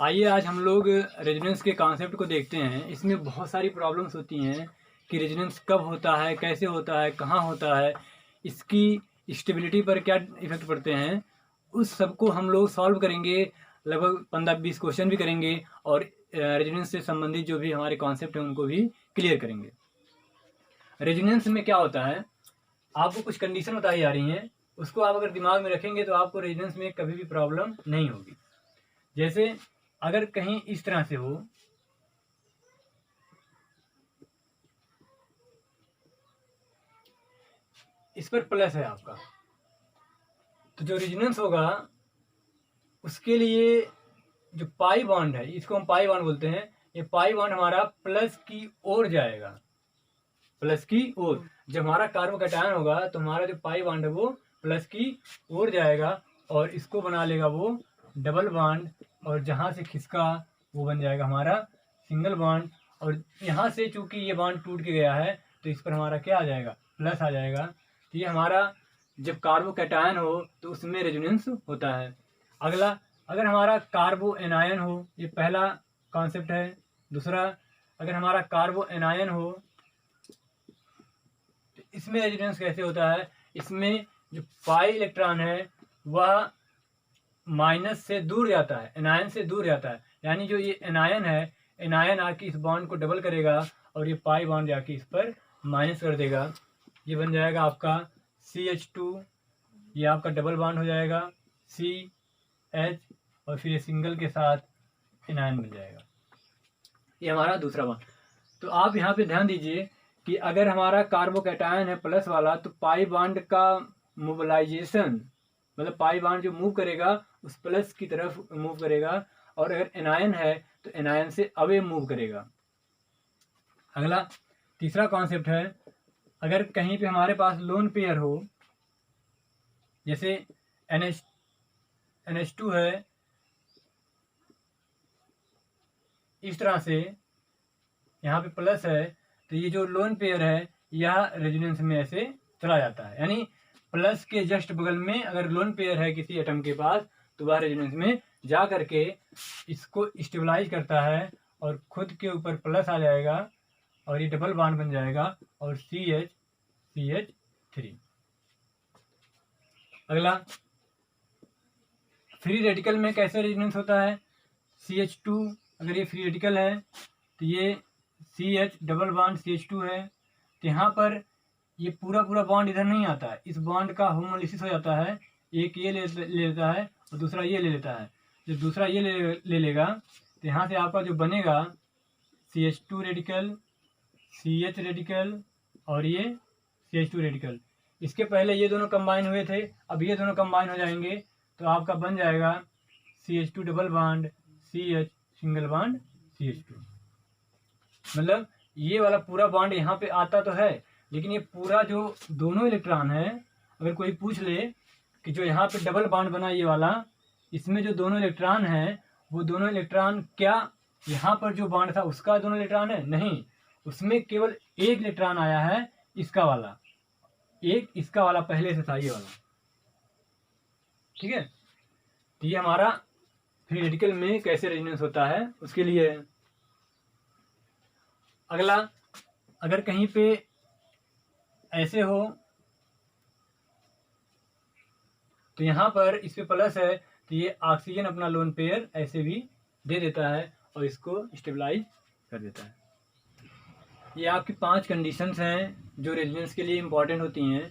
आइए आज हम लोग रेजोनेंस के कॉन्सेप्ट को देखते हैं। इसमें बहुत सारी प्रॉब्लम्स होती हैं कि रेजोनेंस कब होता है, कैसे होता है, कहाँ होता है, इसकी स्टेबिलिटी पर क्या इफेक्ट पड़ते हैं, उस सब को हम लोग सॉल्व करेंगे। लगभग 15-20 क्वेश्चन भी करेंगे और रेजोनेंस से संबंधित जो भी हमारे कॉन्सेप्ट हैं उनको भी क्लियर करेंगे। रेजोनेंस में क्या होता है, आपको कुछ कंडीशन बताई जा रही हैं, उसको आप अगर दिमाग में रखेंगे तो आपको रेजोनेंस में कभी भी प्रॉब्लम नहीं होगी। जैसे अगर कहीं इस तरह से हो, इस पर प्लस है आपका, तो जो रेजोनेंस होगा उसके लिए जो पाई बॉन्ड है, इसको हम पाई बॉन्ड बोलते हैं, ये पाई बॉन्ड हमारा प्लस की ओर जाएगा, प्लस की ओर। जब हमारा कार्बोकैटायन होगा तो हमारा जो पाई बॉन्ड है वो प्लस की ओर जाएगा और इसको बना लेगा वो डबल बॉन्ड, और जहाँ से खिसका वो बन जाएगा हमारा सिंगल बॉन्ड। और यहाँ से चूंकि ये बॉन्ड टूट के गया है तो इस पर हमारा क्या आ जाएगा, प्लस आ जाएगा। तो ये हमारा जब कार्बोकैटायन हो तो उसमें रेजोनेंस होता है। अगला, अगर हमारा कार्बो एनायन हो, ये पहला कॉन्सेप्ट है। दूसरा, अगर हमारा कार्बो एनायन हो तो इसमें रेजोनेंस कैसे होता है, इसमें जो पाई इलेक्ट्रॉन है वह माइनस से दूर जाता है, एनायन से दूर जाता है। यानी जो ये एनायन है, एनायन आके इस बॉन्ड को डबल करेगा और ये पाई बॉन्ड जाके इस पर माइनस कर देगा। ये बन जाएगा आपका CH2, ये आपका डबल बॉन्ड हो जाएगा CH, और फिर ये सिंगल के साथ एनायन मिल जाएगा। ये हमारा दूसरा बॉन्ड। तो आप यहाँ पे ध्यान दीजिए कि अगर हमारा कार्बोकैटायन है प्लस वाला, तो पाई बॉन्ड का मोबिलाइजेशन, मतलब पाई बॉन्ड जो मूव करेगा उस प्लस की तरफ मूव करेगा, और अगर एनायन है तो एनायन से अवे मूव करेगा। अगला तीसरा कॉन्सेप्ट है, अगर कहीं पे हमारे पास लोन पेयर हो, जैसे NH2 है, इस तरह से यहाँ पे प्लस है, तो ये जो लोन पेयर है यह रेजोनेंस में ऐसे चला जाता है। यानी प्लस के जस्ट बगल में अगर लोन पेयर है किसी एटम के पास तो वह रेजोनेंस में जा करके इसको स्टेबलाइज करता है और खुद के ऊपर प्लस आ जाएगा और ये डबल बॉन्ड बन जाएगा और CH3। अगला, फ्री रेडिकल में कैसे रेजोनेंस होता है, CH2 अगर ये फ्री रेडिकल है तो ये CH डबल बॉन्ड CH2 है, तो यहाँ पर ये पूरा पूरा बॉन्ड इधर नहीं आता है, इस बॉन्ड का होमोलिसिस हो जाता है। एक ये ले लेता है और दूसरा ये ले लेता है। जब दूसरा ये ले लेगा तो यहाँ से आपका जो बनेगा CH2 रेडिकल, CH रेडिकल और ये CH2 रेडिकल। इसके पहले ये दोनों कंबाइन हुए थे, अब ये दोनों कंबाइन हो जाएंगे तो आपका बन जाएगा CH2 double bond CH single bond CH2। मतलब ये वाला पूरा बॉन्ड यहाँ पे आता तो है, लेकिन ये पूरा जो दोनों इलेक्ट्रॉन है, अगर कोई पूछ ले कि जो यहाँ पे डबल बॉन्ड बना ये वाला, इसमें जो दोनों इलेक्ट्रॉन है वो दोनों इलेक्ट्रॉन क्या यहाँ पर जो बॉन्ड था उसका दोनों इलेक्ट्रॉन है? नहीं, उसमें केवल एक इलेक्ट्रॉन आया है, इसका वाला, एक इसका वाला पहले से था, ये वाला। ठीक है, तो ये हमारा फ्री रेडिकल में कैसे रेजोनेंस होता है उसके लिए है। अगला, अगर कहीं पे ऐसे हो तो यहाँ पर इस पे प्लस है तो ये ऑक्सीजन अपना लोन पेयर ऐसे भी दे देता है और इसको स्टेबलाइज कर देता है। ये आपकी 5 कंडीशंस हैं जो रेजोनेंस के लिए इम्पॉर्टेंट होती हैं।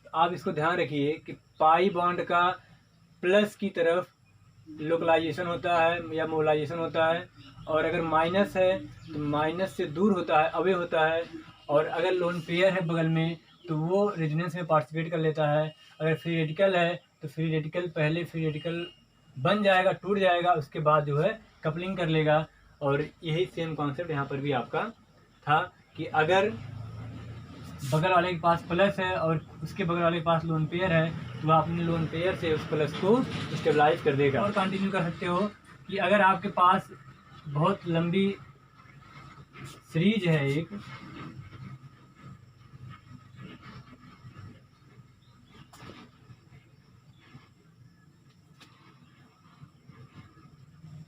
तो आप इसको ध्यान रखिए कि पाई बॉन्ड का प्लस की तरफ लोकलाइजेशन होता है या मोलाइजेशन होता है, और अगर माइनस है तो माइनस से दूर होता है, अवे होता है, और अगर लोन पेयर है बगल में तो वो रेजोनेंस में पार्टिसिपेट कर लेता है। अगर फ्री रेडिकल है तो फ्री रेडिकल पहले फ्री रेडिकल बन जाएगा, टूट जाएगा, उसके बाद जो है कपलिंग कर लेगा। और यही सेम कॉन्सेप्ट यहाँ पर भी आपका था कि अगर बगल वाले के पास प्लस है और उसके बगल वाले के पास लोन पेयर है तो वह अपने लोन पेयर से उस प्लस को स्टेबलाइज कर देगा। और कंटिन्यू कर सकते हो कि अगर आपके पास बहुत लंबी सीरीज है एक,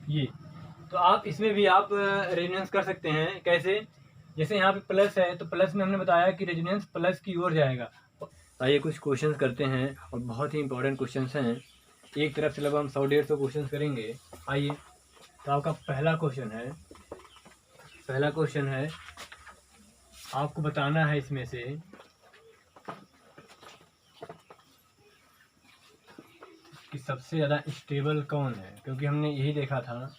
ये तो आप इसमें भी आप रेजोनेंस कर सकते हैं। कैसे? जैसे यहाँ पे प्लस है तो प्लस में हमने बताया कि रेजोनेंस प्लस की ओर जाएगा। आइए कुछ क्वेश्चन करते हैं और बहुत ही इंपॉर्टेंट क्वेश्चन हैं। एक तरफ से लगभग हम 100-150 क्वेश्चन करेंगे। आइए, तो आपका पहला क्वेश्चन है आपको बताना है इसमें से कि सबसे ज़्यादा स्टेबल कौन है, क्योंकि हमने यही देखा था,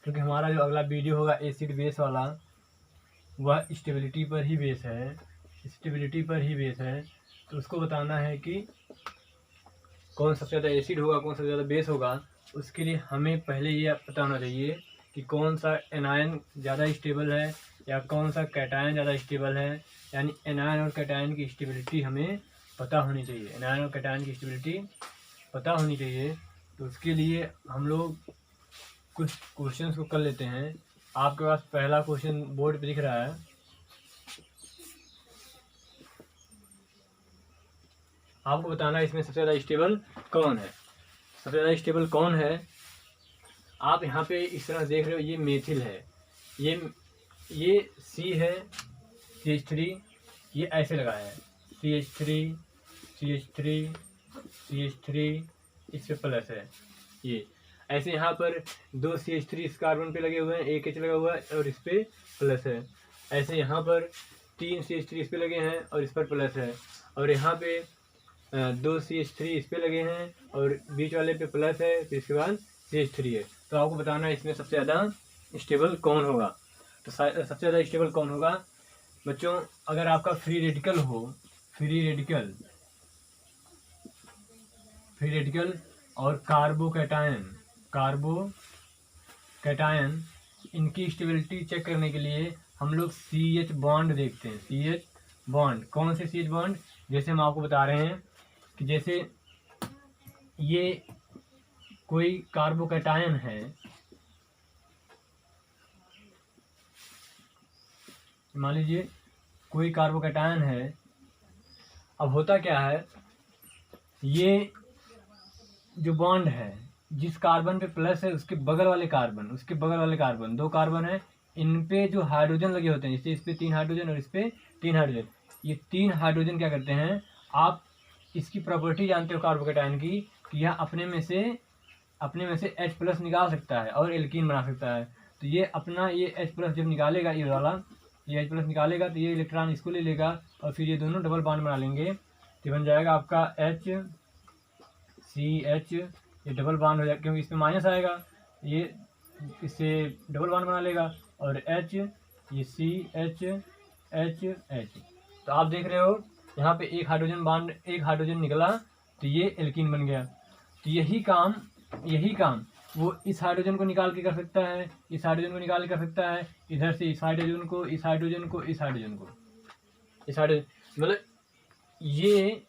क्योंकि हमारा जो अगला वीडियो होगा एसिड बेस वाला वह स्टेबिलिटी पर ही बेस है, तो उसको बताना है कि कौन सबसे ज़्यादा एसिड होगा, कौन सबसे ज़्यादा बेस होगा। उसके लिए हमें पहले ये पता होना चाहिए कि कौन सा एनायन ज़्यादा स्टेबल है या कौन सा कैटायन ज़्यादा स्टेबल है। यानी एनायन और कैटायन की स्टेबिलिटी हमें पता होनी चाहिए, तो उसके लिए हम लोग कुछ क्वेश्चंस को कर लेते हैं। आपके पास पहला क्वेश्चन बोर्ड पे दिख रहा है। आपको बताना है इसमें सबसे ज़्यादा स्टेबल कौन है। आप यहाँ पे इस तरह देख रहे हो, ये मेथिल है, ये C है, CH3, ये ऐसे लगाया है CH3, इस पे प्लस है, ये ऐसे यहाँ पर 2 CH3 इस कार्बन पे लगे हुए हैं, एक H लगा हुआ है और इस पे प्लस है। ऐसे यहाँ पर 3 CH3 इस पे लगे हैं और इस पर प्लस है, और यहाँ पे 2 CH3 इस पे लगे हैं और बीच वाले पे प्लस है, फिर इसके बाद CH3 है। तो आपको बताना है इसमें सबसे ज़्यादा स्टेबल कौन होगा। तो सबसे ज़्यादा स्टेबल कौन होगा बच्चों? अगर आपका फ्री रेडिकल और कार्बोकैटायन इनकी स्टेबिलिटी चेक करने के लिए हम लोग CH बॉन्ड देखते हैं। CH बॉन्ड, कौन से CH बॉन्ड? जैसे हम आपको बता रहे हैं कि जैसे ये कोई कार्बोकैटायन है, मान लीजिए कोई कार्बोकैटायन है। अब होता क्या है, ये जो बॉन्ड है, जिस कार्बन पे प्लस है उसके बगल वाले कार्बन 2 कार्बन है, इन पे जो हाइड्रोजन लगे होते हैं, जैसे इस पे 3 हाइड्रोजन और इस पे 3 हाइड्रोजन, ये 3 हाइड्रोजन क्या करते हैं, आप इसकी प्रॉपर्टी जानते हो कार्बोकैटायन की कि यह अपने में से H+ निकाल सकता है और एल्कीन बना सकता है। तो ये अपना ये H+ जब निकालेगा, ये वाला ये H+ निकालेगा तो ये इलेक्ट्रॉन इसको ले लेगा और फिर ये दोनों डबल बॉन्ड बना लेंगे, तो बन जाएगा आपका HCH। ये डबल बॉन्ड हो जाएगा क्योंकि इसमें माइनस आएगा, ये इससे डबल बॉन्ड बना लेगा, और H, ये CH। तो आप देख रहे हो यहाँ पे एक हाइड्रोजन निकला तो ये एल्कीन बन गया। तो यही काम वो इस हाइड्रोजन को निकाल के कर सकता है, इस हाइड्रोजन को निकाल के कर सकता है, इधर से इस हाइड्रोजन को, मतलब ये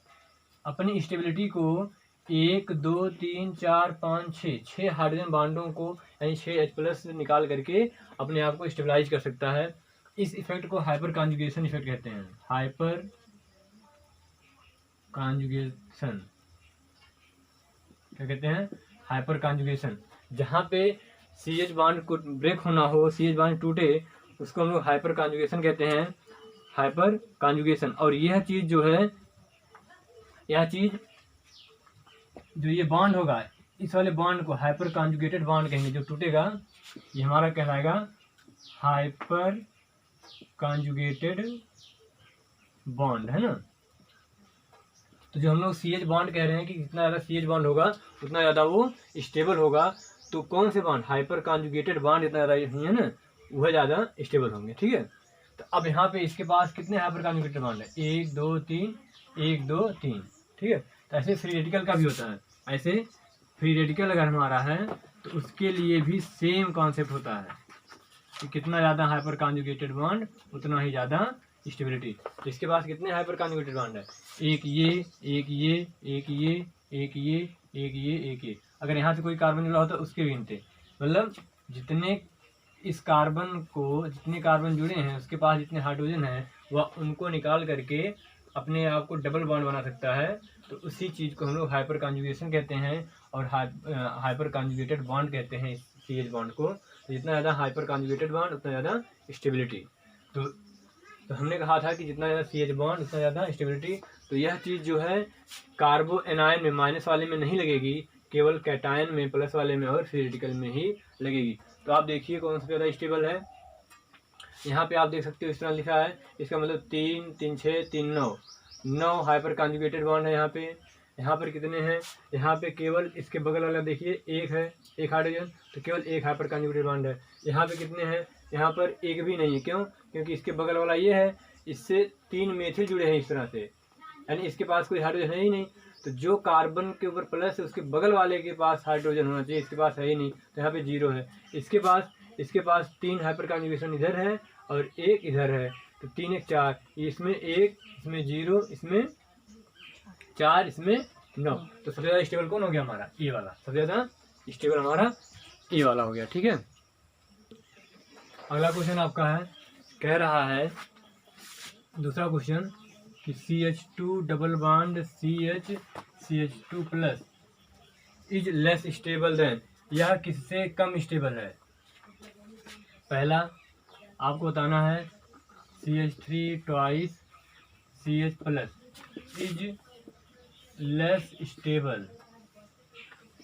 अपनी स्टेबिलिटी को 1 2 3 4 5 6 हाइड्रोजन बॉन्डों को यानी 6 H+ निकाल करके अपने आप को स्टेबलाइज कर सकता है। इस इफेक्ट को हाइपर कॉन्जुगेशन इफेक्ट कहते हैं। हाइपर कॉन्जुगेशन क्या कहते हैं? Hyper conjugation. जहाँ पे CH बॉन्ड को ब्रेक होना हो, CH बॉन्ड टूटे, उसको हम लोग हाइपर कॉन्जुगेशन कहते हैं, हाइपर कॉन्जुगेशन। और यह चीज़ जो ये बॉन्ड होगा, इस वाले बॉन्ड को हाइपर कॉन्जुगेटेड बॉन्ड कहेंगे। जो टूटेगा ये हमारा कहलाएगा हाइपर कॉन्जुगेटेड बॉन्ड, है ना। तो जो हम लोग CH बॉन्ड कह रहे हैं कि जितना ज़्यादा CH बॉन्ड होगा उतना ज़्यादा वो स्टेबल होगा। तो कौन से बॉन्ड? हाइपर कॉन्जुगेटेड बॉन्ड जितना ज़्यादा है ना, वह ज़्यादा स्टेबल होंगे, ठीक है। तो अब यहाँ पे इसके पास कितने हाइपर कॉन्जुगेटेड बॉन्ड है? 1 2 3, 1 2 3, ठीक है। तो ऐसे फ्री रेडिकल का भी होता है। ऐसे फ्री रेडिकल अगर हमारा है तो उसके लिए भी सेम कॉन्सेप्ट होता है कि कितना ज़्यादा हाइपर कॉन्जुगेटेड बॉन्ड उतना ही ज़्यादा स्टेबिलिटी। तो इसके पास कितने हाइपर कॉन्जुगेटेड बॉन्ड है? एक ये। अगर यहाँ से कोई कार्बन जुड़ा होता है उसके भी गिनते, मतलब जितने कार्बन जुड़े हैं उसके पास जितने हाइड्रोजन हैं वह उनको निकाल करके अपने आप को डबल बॉन्ड बना सकता है। तो उसी चीज़ को हम लोग हाइपर कॉन्जुगेशन कहते हैं और हाइपर कॉन्जुगेटेड बॉन्ड कहते हैं CH बॉन्ड को। तो जितना ज़्यादा हाइपर कॉन्जुगेटेड बॉन्ड उतना ज़्यादा स्टेबिलिटी। तो हमने कहा था कि जितना ज़्यादा CH बॉन्ड उतना ज़्यादा स्टेबिलिटी। तो यह चीज़ जो है कार्बो एनायन में माइनस वाले में नहीं लगेगी, केवल कैटायन में प्लस वाले में और फ्री रेडिकल में ही लगेगी। तो आप देखिए कौन सा ज़्यादा स्टेबल है। यहाँ पे आप देख सकते हो इस तरह लिखा है, इसका मतलब 3 3 6 3 9 9 हाइपर कॉन्जुगेटेड बॉन्ड है यहाँ पे। यहाँ पर कितने हैं, यहाँ पे केवल इसके बगल वाला देखिए एक है, एक हाइड्रोजन, तो केवल एक हाइपर कॉन्जुगेटेड बॉन्ड है। यहाँ पे कितने हैं, यहाँ पर एक भी नहीं है। क्यों? क्योंकि इसके बगल वाला ये है, इससे 3 मेथिल जुड़े हैं इस तरह से, यानी इसके पास कोई हाइड्रोजन है ही नहीं। तो जो कार्बन के ऊपर प्लस है उसके बगल वाले के पास हाइड्रोजन होना चाहिए, इसके पास है ही नहीं, तो यहाँ पे 0 है। इसके पास 3 हाइपर कॉन्जुगेशन इधर है और एक इधर है, तो 3 1 4, इसमें 1, इसमें 0, इसमें 4, इसमें 9। तो सबसे ज़्यादा स्टेबल कौन हो गया हमारा? ए वाला। सबसे ज़्यादा स्टेबल हमारा ए वाला हो गया। ठीक है, अगला क्वेश्चन आपका है, कह रहा है दूसरा क्वेश्चन कि CH2 double bond CH2 plus is less stable then, यह किससे कम स्टेबल है? पहला आपको बताना है CH3 twice CH plus is less stable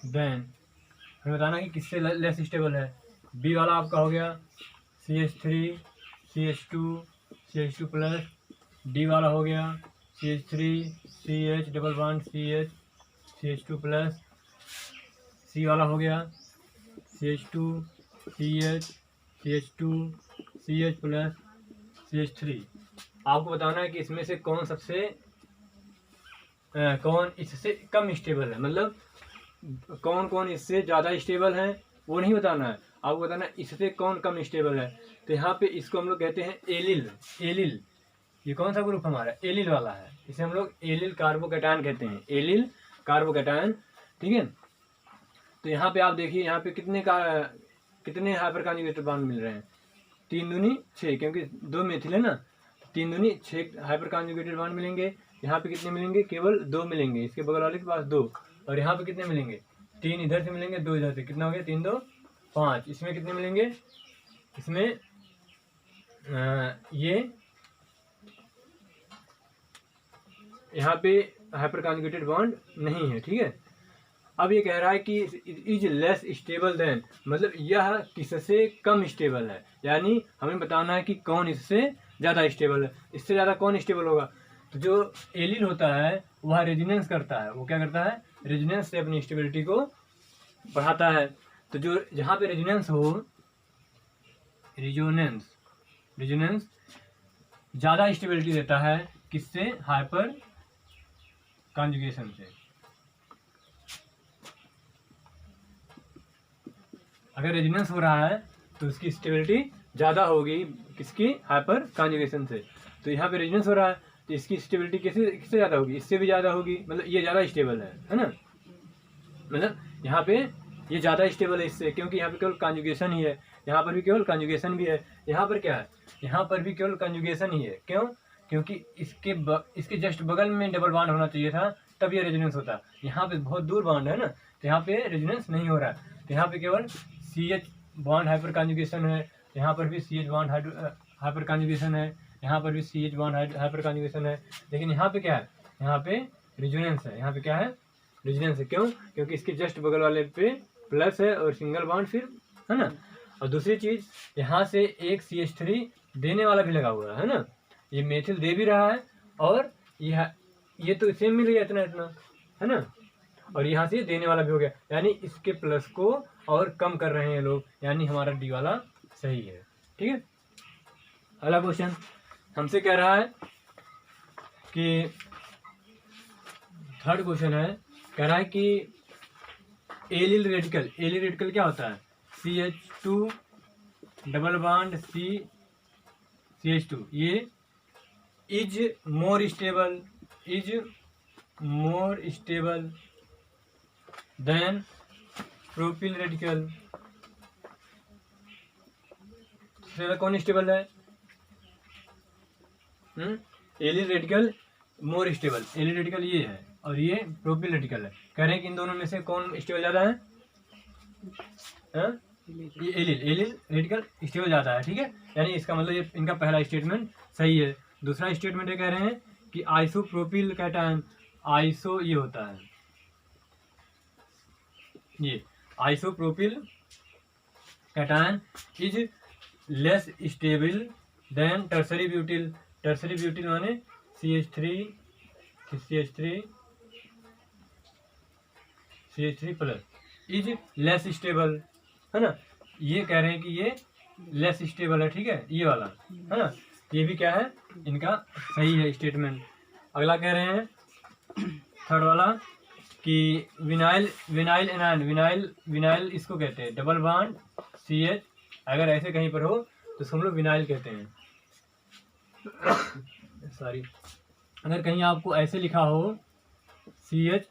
then, हमें बताना कि किससे लेस स्टेबल है। बी वाला आपका हो गया CH3 CH2 प्लस, डी वाला हो गया CH3 CH double bond CH2 plus, C वाला हो गया CH2 CH2 CH plus CH3। आपको बताना है कि इसमें से कौन इससे कम स्टेबल है, मतलब कौन इससे ज़्यादा स्टेबल है वो नहीं बताना है, आपको बताना है इससे कौन कम स्टेबल है। तो यहाँ पे इसको हम लोग कहते हैं एलिल। ये कौन सा ग्रुप हमारा? एलिल वाला है, इसे हम लोग एलिल कार्बोकैटायन कहते हैं, एलिल कार्बोकैटायन। ठीक है, तो यहाँ पे आप देखिए, यहाँ पे कितने हाइपर कॉन्जुगेटेड बॉन्ड मिल रहे हैं? 3 दूनी 6, क्योंकि 2 मेथिल है ना, 3 दूनी 6 हाइपर कॉन्जुगेटेड बॉन्ड मिलेंगे। यहाँ पे कितने मिलेंगे? केवल 2 मिलेंगे, इसके बगल वाले के पास 2। और यहाँ पे कितने मिलेंगे? 3 इधर से मिलेंगे, 2 इधर से। कितना हो गया? 3 2 5। इसमें कितने मिलेंगे? इसमें ये यहाँ पे हाइपर कॉन्जुगेटेड बॉन्ड नहीं है। ठीक है, अब ये कह रहा है कि इज लेस स्टेबल देन, मतलब यह किससे कम स्टेबल है, यानी हमें बताना है कि कौन इससे ज़्यादा स्टेबल है। इससे ज़्यादा कौन स्टेबल होगा? तो जो एलिल होता है वह रेजोनेंस करता है, वो क्या करता है? रेजोनेंस से अपनी स्टेबिलिटी को बढ़ाता है। तो जो जहाँ पे रेजोनेंस हो, रेजोनेंस ज़्यादा स्टेबिलिटी देता है, किससे? हाइपर कॉन्जुगेशन से। अगर रेजोनेंस हो रहा है तो उसकी स्टेबिलिटी ज़्यादा होगी, किसकी? हाइपर कॉन्जुगेशन से। तो यहाँ पे रेजोनेंस हो रहा है तो इसकी स्टेबिलिटी किससे ज़्यादा होगी? इससे भी ज़्यादा होगी, मतलब ये ज़्यादा स्टेबल है ना, मतलब यहाँ पे ये ज़्यादा स्टेबल है इससे, क्योंकि यहाँ पे केवल कॉन्जुगेशन ही है, यहाँ पर भी केवल कॉन्जुगेशन भी है, यहाँ पर क्या है? यहाँ पर भी केवल कॉन्जुगेशन ही है। क्यों? क्योंकि इसके जस्ट बगल में डबल बॉन्ड होना चाहिए था, तब ये रेजोनेंस होता। यहाँ पे बहुत दूर बॉन्ड है ना, तो यहाँ पे रेजोनेंस नहीं हो रहा है। तो यहाँ पे केवल CH बॉन्ड हाइपर कॉन्जुगेशन है, यहाँ पर भी CH बॉन्ड हाइपर कॉन्जुगेशन है, यहाँ पर भी CH बॉन्ड हाइपर कॉन्जुगेशन है, लेकिन यहाँ पे क्या है? यहाँ पे रेजोनेंस है। यहाँ पे क्या है? रेजोनेंस है। क्यों? क्योंकि इसके जस्ट बगल वाले पे प्लस है और सिंगल बॉन्ड फिर, है ना। और दूसरी चीज़, यहाँ से एक CH3 देने वाला भी लगा हुआ है ना, ये मेथिल दे भी रहा है और ये तो सेम मिल गया इतना, है ना, और यहाँ से देने वाला भी हो गया, यानी इसके प्लस को और कम कर रहे हैं लोग, यानी हमारा डी वाला सही है। ठीक है, अगला क्वेश्चन हमसे कह रहा है कि थर्ड क्वेश्चन है, कह रहा है कि एलिल रेडिकल क्या होता है? CH2 डबल बॉन्ड CH2, ये is more stable than propyl radical. कौन स्टेबल है? Allyl radical more stable, allyl radical ये है और ये प्रोपिल रेडिकल है। कह रहे हैं कि इन दोनों में से कौन स्टेबल ज़्यादा है? ये एलिल रेडिकल स्टेबल जाता है, ठीक है। यानी इसका मतलब ये इनका पहला स्टेटमेंट सही है। दूसरा स्टेटमेंट ये कह रहे हैं कि आइसोप्रोपिल कैटायन, आइसो ये होता है, ये isopropyl cation is less stable then tertiary butyl. Tertiary butyl माने CH3 plus is less stable, है ना। ये कह रहे हैं कि ये लेस स्टेबल है, ठीक है, ये वाला, है ना। ये भी क्या है, इनका सही है स्टेटमेंट। अगला कह रहे हैं थर्ड वाला कि विनाइल एनायन, विनाइल इसको कहते हैं डबल बॉन्ड CH, अगर ऐसे कहीं पर हो तो उसको हम लोग विनाइल कहते हैं। सॉरी, अगर कहीं आपको ऐसे लिखा हो CH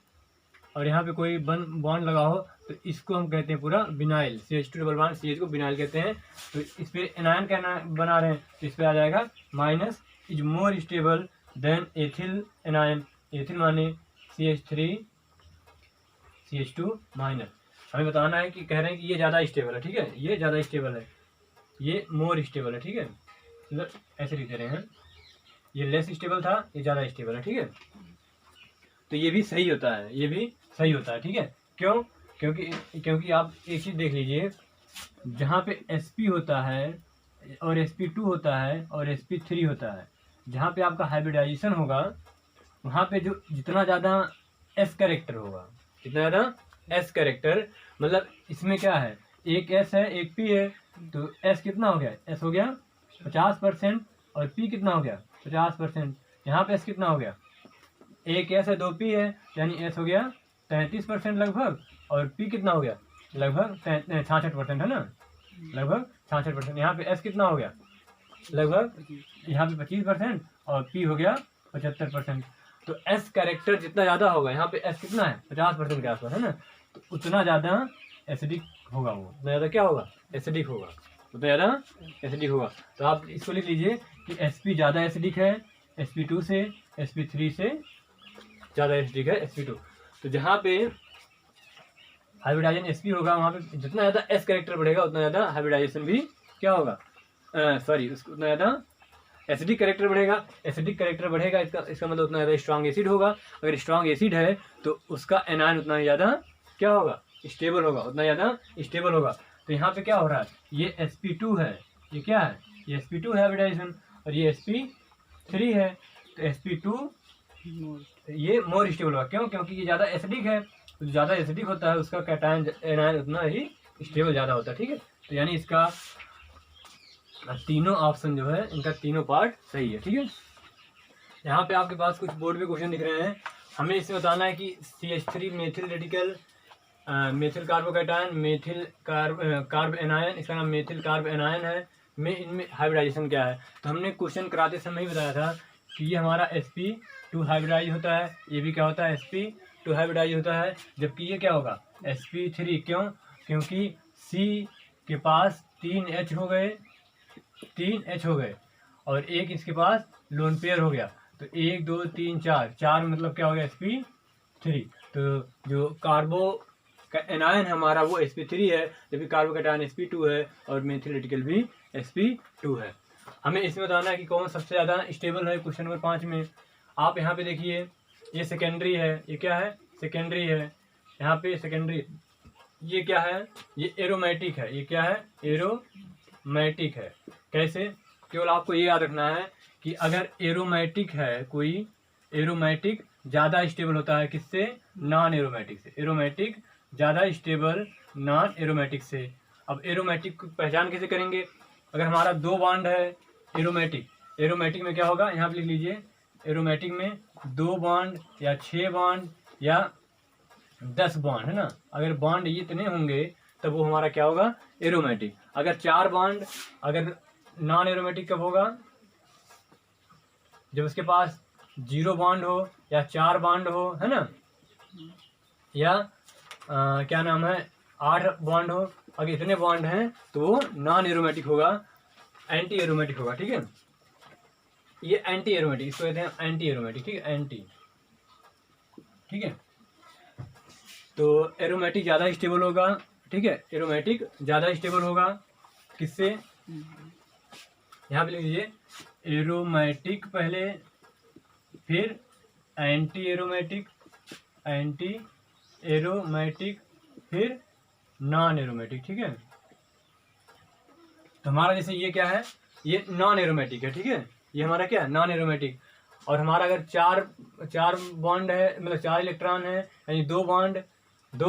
और यहाँ पे कोई बॉन्ड लगा हो तो इसको हम कहते हैं पूरा vinyl, CH2 double bond CH को विनाइल कहते हैं। तो इस पे एनायन कहना बना रहे हैं तो इस पे आ जाएगा minus is more stable then ethyl anion. Ethyl माने CH2 माइनस। हमें बताना है कि कह रहे हैं कि ये ज़्यादा स्टेबल है, ठीक है, ये ज़्यादा स्टेबल है, ये मोर स्टेबल है, ठीक है, मतलब ऐसे लिख दे रहे हैं, ये लेस स्टेबल था, ये ज़्यादा स्टेबल है, ठीक है। तो ये भी सही होता है, ये भी सही होता है, ठीक है। क्यों? क्योंकि आप एक चीज़ देख लीजिए, जहाँ पे sp होता है और sp2 होता है और sp3 होता है, जहाँ पे आपका हाइब्रिडाइजेशन होगा वहाँ पे जो जितना ज़्यादा s कैरेक्टर होगा, जितना ज़्यादा s कैरेक्टर, मतलब इसमें क्या है, एक s है एक p है, तो s कितना हो गया, s हो गया 50% और p कितना हो गया 50%। यहाँ पे s कितना हो गया, एक s है दो p है, यानी s हो गया 33% लगभग, और p कितना हो गया लगभग 66%, है ना, लगभग 66%। यहाँ पे s कितना हो गया लगभग, यहाँ पे 25% और p हो गया 75%। तो s कैरेक्टर जितना ज़्यादा होगा, यहाँ पे s कितना है 50% के आसपास, है ना, तो उतना ज़्यादा एसिडिक होगा, वो उतना ज़्यादा क्या होगा, एसिडिक होगा, उतना ज़्यादा एसिडिक होगा। तो आप इसको लिख लीजिए कि sp ज़्यादा एसिडिक है sp2 से, sp3 से ज़्यादा एसिडिक है sp2। तो जहाँ पे हाइब्रिडाइजेशन sp होगा वहाँ पे जितना ज़्यादा s कैरेक्टर बढ़ेगा उतना ज़्यादा हाइब्रिडाइजेशन भी क्या होगा, सॉरी उसको उतना ज़्यादा एसिडिक कैरेक्टर बढ़ेगा। एसिडिक कैरेक्टर बढ़ेगा, इसका मतलब उतना ज़्यादा स्ट्रॉन्ग एसिड होगा। अगर स्ट्रॉन्ग एसिड है तो उसका एनायन उतना ज़्यादा क्या होगा, स्टेबल होगा, उतना ज़्यादा स्टेबल होगा। तो यहाँ पे क्या हो रहा है, ये sp2 है, ये क्या है, ये sp2 है हाइब्रिडाइजेशन, और ये sp3 है, तो sp2 ये मोर स्टेबल होगा। क्यों? क्योंकि ये ज़्यादा एसिडिक है, तो ज़्यादा एसिडिक होता है उसका कैटायन एनायन उतना ही स्टेबल ज़्यादा होता है, ठीक है। तो यानी इसका तीनों ऑप्शन जो है, इनका तीनों पार्ट सही है, ठीक है। यहाँ पे आपके पास कुछ बोर्ड पे क्वेश्चन दिख रहे हैं, हमें इसमें बताना है कि CH3 methyl radical, methyl carbocation, methyl carb anion, इसका नाम मेथिल कार्ब एनायन है, में इनमें हाइब्रिडाइजेशन क्या है। तो हमने क्वेश्चन कराते समय ही बताया था कि ये हमारा sp2 हाइब्रिडाइज होता है, ये भी क्या होता है sp2 हाइब्रिडाइज होता है, जबकि ये क्या होगा sp3। क्यों? क्योंकि C के पास 3 H हो गए, 3 H हो गए, और एक इसके पास लोन पेयर हो गया, तो 1 2 3 4 मतलब क्या हो गया sp3। तो जो कार्बो का एनायन हमारा वो sp3 है, जबकि कार्बोकैटायन sp2 है, और मेथिल रेडिकल भी sp2 है। हमें इसमें बताना है कि कौन सबसे ज़्यादा स्टेबल है। क्वेश्चन नंबर 5 में आप यहाँ पे देखिए, ये सेकेंडरी है, ये क्या है सेकेंडरी है, यहाँ पे सेकेंडरी, ये क्या है, ये एरोमेटिक है, ये क्या है एरोमेटिक है। कैसे? केवल आपको ये याद रखना है कि अगर एरोमेटिक है कोई, एरोमेटिक ज़्यादा स्टेबल होता है किससे, नॉन एरोमेटिक से। एरोमेटिक ज़्यादा स्टेबल नॉन एरोमेटिक से। अब एरोमेटिक की पहचान कैसे करेंगे, अगर हमारा 2 बॉन्ड है एरोमेटिक, एरोमेटिक में क्या होगा, यहाँ पे लिख लीजिए, एरोमेटिक में 2 बॉन्ड या 6 बॉन्ड या 10 बॉन्ड, है ना, अगर बॉन्ड ये इतने होंगे तब वो हमारा क्या होगा एरोमेटिक। अगर 4 बॉन्ड, अगर नॉन एरोमेटिक कब होगा, जब उसके पास 0 बॉन्ड हो या 4 बॉन्ड हो, है ना, या क्या नाम है 8 बॉन्ड हो। अगर इतने बॉन्ड हैं तो वो नॉन एरोमेटिक होगा, एंटी एरोमेटिक होगा, ठीक है। ये एंटी एरोमेटिक, इसको कहते हैं एंटी एरोमेटिक, ठीक है, एंटी, ठीक है। तो एरोमेटिक ज़्यादा स्टेबल होगा, ठीक है, एरोमेटिक ज़्यादा स्टेबल होगा किससे, यहाँ पे लिख लीजिए एरोमेटिक पहले, फिर एंटी एरोमेटिक, एंटी एरोमेटिक, फिर नॉन एरोमेटिक। ठीक है, तो हमारा जैसे ये क्या है, ये नॉन एरोमेटिक है। ठीक है, ये हमारा क्या है, नॉन एरोमेटिक। और हमारा अगर चार बॉन्ड है, मतलब 4 इलेक्ट्रॉन है, यानी 2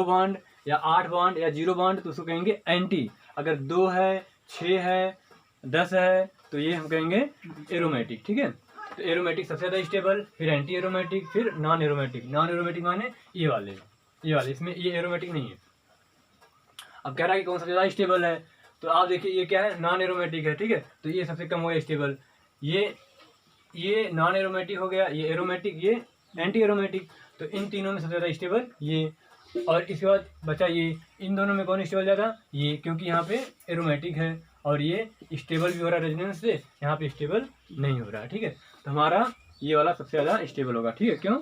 बॉन्ड या 8 बॉन्ड या 0 बॉन्ड, तो उसको कहेंगे एंटी। अगर 2 है, 6 है, 10 है, तो ये हम कहेंगे एरोमेटिक। ठीक है, तो एरोमेटिक सबसे ज़्यादा स्टेबल, फिर एंटी एरोमेटिक, फिर नॉन एरोमेटिक। नॉन एरोमेटिक माने ये वाले, इसमें ये एरोमेटिक नहीं है। अब कह रहा है कि कौन सा ज़्यादा स्टेबल है, तो आप देखिए ये क्या है, नॉन एरोमेटिक है। ठीक है, तो ये सबसे कम हो गया स्टेबल, ये नॉन एरोमेटिक हो गया, ये एरोमेटिक, ये एंटी एरोमेटिक। तो इन तीनों में सबसे ज़्यादा स्टेबल ये, और इसके बाद बचा ये, इन दोनों में कौन स्टेबल ज़्यादा, ये, क्योंकि यहाँ पे एरोमेटिक है और ये स्टेबल भी हो रहा है रेजोनेंस से, यहाँ पे स्टेबल नहीं हो रहा है। ठीक है, तो हमारा ये वाला सबसे ज़्यादा स्टेबल होगा। ठीक है, क्यों,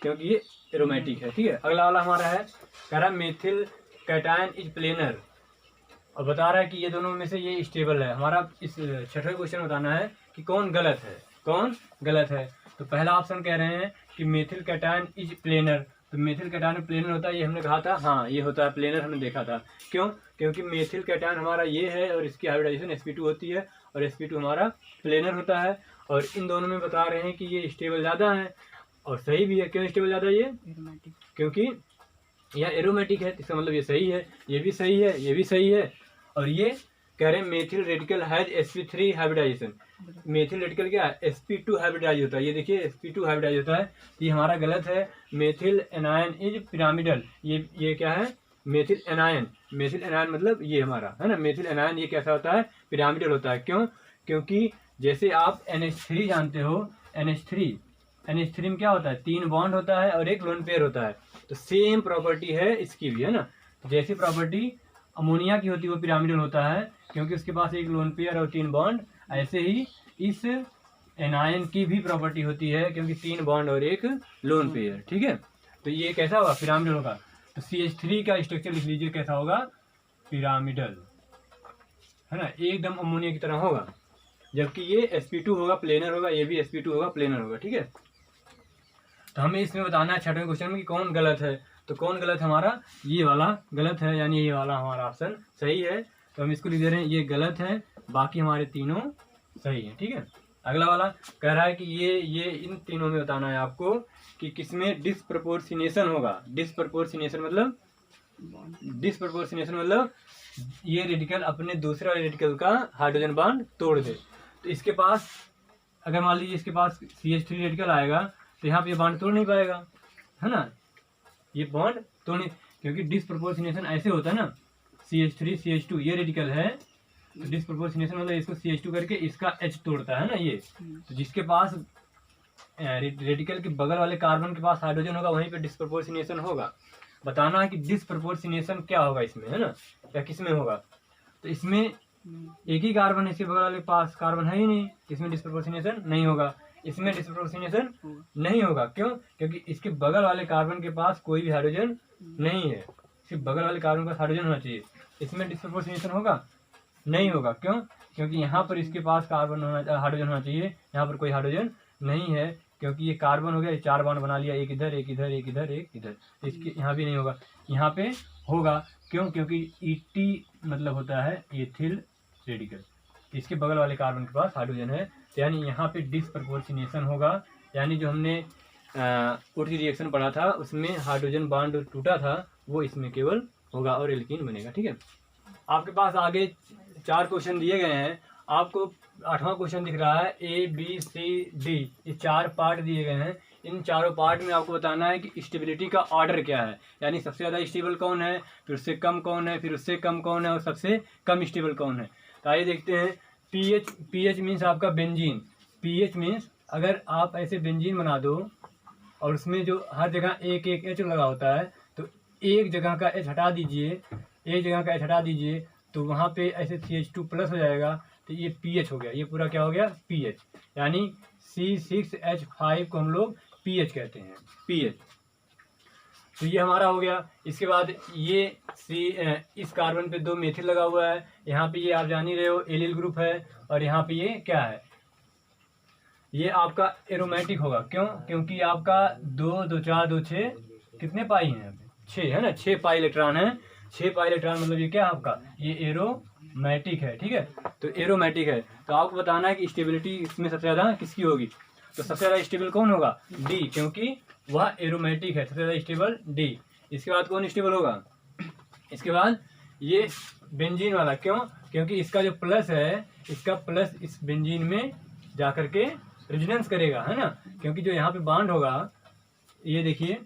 क्योंकि ये एरोमेटिक है। ठीक है, अगला वाला हमारा है, कह रहा है मेथिल कैटायन इज प्लेनर, और बता रहा है कि ये दोनों में से ये स्टेबल है। हमारा इस छठवें क्वेश्चन बताना है कि कौन गलत है, कौन गलत है। तो पहला ऑप्शन कह रहे हैं कि मेथिल कैटायन इज प्लेनर, तो मेथिल कैटायन प्लेनर होता है, ये हमने कहा था, हाँ ये होता है प्लेनर, हमने देखा था। क्यों, क्योंकि मेथिल कैटायन हमारा ये है और इसकी हाइब्रिडाइजेशन sp2 होती है और sp2 हमारा प्लेनर होता है, और इन दोनों में बता रहे हैं कि ये स्टेबल ज़्यादा है, और सही भी है। क्यों स्टेबल ज़्यादा है ये, क्योंकि यह एरोमेटिक है, इसका मतलब ये सही है, ये भी सही है, ये भी सही है। और ये कह रहे हैं methyl radical has sp3 hybridisation, methyl radical क्या है, sp2 हाइब्रिडाइज होता है। ये देखिए sp2 हाइब्रिडाइज होता है, ये हमारा गलत है। मेथिल एनायन इज पिरामिडल, ये क्या है, मेथिल एनायन, मेथिल एनायन मतलब ये हमारा है ना, मेथिल एनायन ये कैसा होता है, पिरामिडल होता है। क्यों, क्योंकि जैसे आप NH3 जानते हो, NH3 में क्या होता है, 3 बॉन्ड होता है और एक लोन पेयर होता है, तो सेम प्रॉपर्टी है इसकी भी, है ना। जैसी प्रॉपर्टी अमोनिया की होती है वो पिरामिडल होता है, क्योंकि उसके पास एक लोन पेयर और 3 बॉन्ड, ऐसे ही इस एनायन की भी प्रॉपर्टी होती है, क्योंकि 3 बॉन्ड और एक लोन पेयर। ठीक है, तो ये कैसा होगा, पिरामिडल होगा। तो CH3 का स्ट्रक्चर लिख लीजिए, कैसा होगा, पिरामिडल, है ना, एकदम अमोनिया की तरह होगा। जबकि ये sp2 होगा, प्लेनर होगा, ये भी sp2 होगा, प्लेनर होगा। ठीक है, तो हमें इसमें बताना है छठवें क्वेश्चन में कि कौन गलत है। तो कौन गलत, हमारा ये वाला गलत है, यानी ये वाला हमारा ऑप्शन सही है। तो हम इसको लिख दे रहे हैं, ये गलत है, बाकी हमारे तीनों सही है। ठीक है, अगला वाला कह रहा है कि ये इन तीनों में बताना है आपको कि किसमें डिसप्रपोर्शनेशन होगा। डिसप्रपोर्शनेशन मतलब ये रेडिकल अपने दूसरे वाले रेडिकल का हाइड्रोजन बॉन्ड तोड़ दे। तो इसके पास अगर मान लीजिए इसके पास CH3 रेडिकल आएगा, तो यहाँ पे ये बॉन्ड तोड़ नहीं पाएगा, है ना, ये बॉन्ड तोड़ नहीं, क्योंकि डिसप्रपोर्शनेशन ऐसे होता है ना, CH3 CH2 ये रेडिकल है, तो डिसप्रपोर्शनेशन मतलब इसको CH2 करके इसका H तोड़ता है ना ये। तो जिसके पास रेडिकल के बगल वाले कार्बन के पास हाइड्रोजन होगा, वहीं पे डिसप्रपोर्शनेशन होगा। बताना है कि डिसप्रपोर्शनेशन क्या होगा इसमें, है ना, या किसमें होगा। तो इसमें एक ही कार्बन है, इसके बगल वाले के पास कार्बन है ही नहीं, इसमें डिसप्रपोर्शनेशन नहीं होगा। इसमें डिसप्रपोर्शनेशन नहीं होगा, क्यों, क्योंकि इसके बगल वाले कार्बन के पास कोई भी हाइड्रोजन नहीं है, सिर्फ बगल वाले कार्बन का हाइड्रोजन होना चाहिए। इसमें डिसप्रपोर्शनेशन होगा, नहीं होगा। क्यों, क्योंकि यहाँ पर इसके पास कार्बन हाइड्रोजन होना चाहिए, यहाँ पर कोई हाइड्रोजन नहीं है, क्योंकि ये कार्बन हो गया, 4 बॉन्ड बना लिया, एक इधर एक इधर एक इधर एक इधर, इसके यहाँ भी नहीं होगा, यहाँ पे होगा। क्यों, क्योंकि ET मतलब होता है एथिल रेडिकल, इसके बगल वाले कार्बन के पास हाइड्रोजन है, यानी यहाँ पे डिसप्रपोर्शनेशन होगा। यानी जो हमने उर्थ रिएक्शन पढ़ा था उसमें हाइड्रोजन बॉन्ड टूटा था, वो इसमें केवल होगा और एल्कीन बनेगा। ठीक है, आपके पास आगे 4 क्वेश्चन दिए गए हैं, आपको 8वां क्वेश्चन दिख रहा है ABCD, ये 4 पार्ट दिए गए हैं। इन चारों पार्ट में आपको बताना है कि स्टेबिलिटी का ऑर्डर क्या है, यानी सबसे ज़्यादा स्टेबल कौन है, फिर उससे कम कौन है, फिर उससे कम कौन है, और सबसे कम स्टेबल कौन है। तो आइए देखते हैं। पीएच मीन्स आपका बेंजीन। पीएच मीन्स अगर आप ऐसे बेंजीन बना दो और उसमें जो हर जगह एक एक एच लगा होता है, तो एक जगह का एच हटा दीजिए, एक जगह का एच हटा दीजिए, तो वहाँ पे ऐसे CH2+ हो जाएगा, तो ये पीएच हो गया, ये पूरा क्या हो गया, पीएच। यानी C6H5 को हम लोग पीएच कहते हैं, पीएच। तो ये हमारा हो गया। इसके बाद ये इस कार्बन पे 2 मेथिल लगा हुआ है, यहाँ पे ये आप जान ही रहे हो एलिल ग्रुप है, और यहाँ पे ये क्या है, ये आपका एरोमेटिक होगा। क्यों? क्योंकि आपका 2 2 4 2 6 कितने पाई हैं? 6 है ना, 6 पाई इलेक्ट्रॉन है। 6 पाई इलेक्ट्रॉन मतलब ये क्या है आपका, ये एरोमेटिक है। ठीक है, तो एरोमेटिक है, तो आपको बताना है कि स्टेबिलिटी इसमें सबसे ज़्यादा किसकी होगी। तो सबसे ज़्यादा स्टेबल कौन होगा? डी, क्योंकि वह एरोमेटिक है, सबसे ज़्यादा स्टेबल डी। इसके बाद कौन स्टेबल होगा? इसके बाद ये बेंजीन वाला। क्यों? क्योंकि इसका जो प्लस है, इसका प्लस इस बेंजीन में जा करके रेजोनेंस करेगा, है ना। क्योंकि जो यहाँ पे बॉन्ड होगा, ये देखिए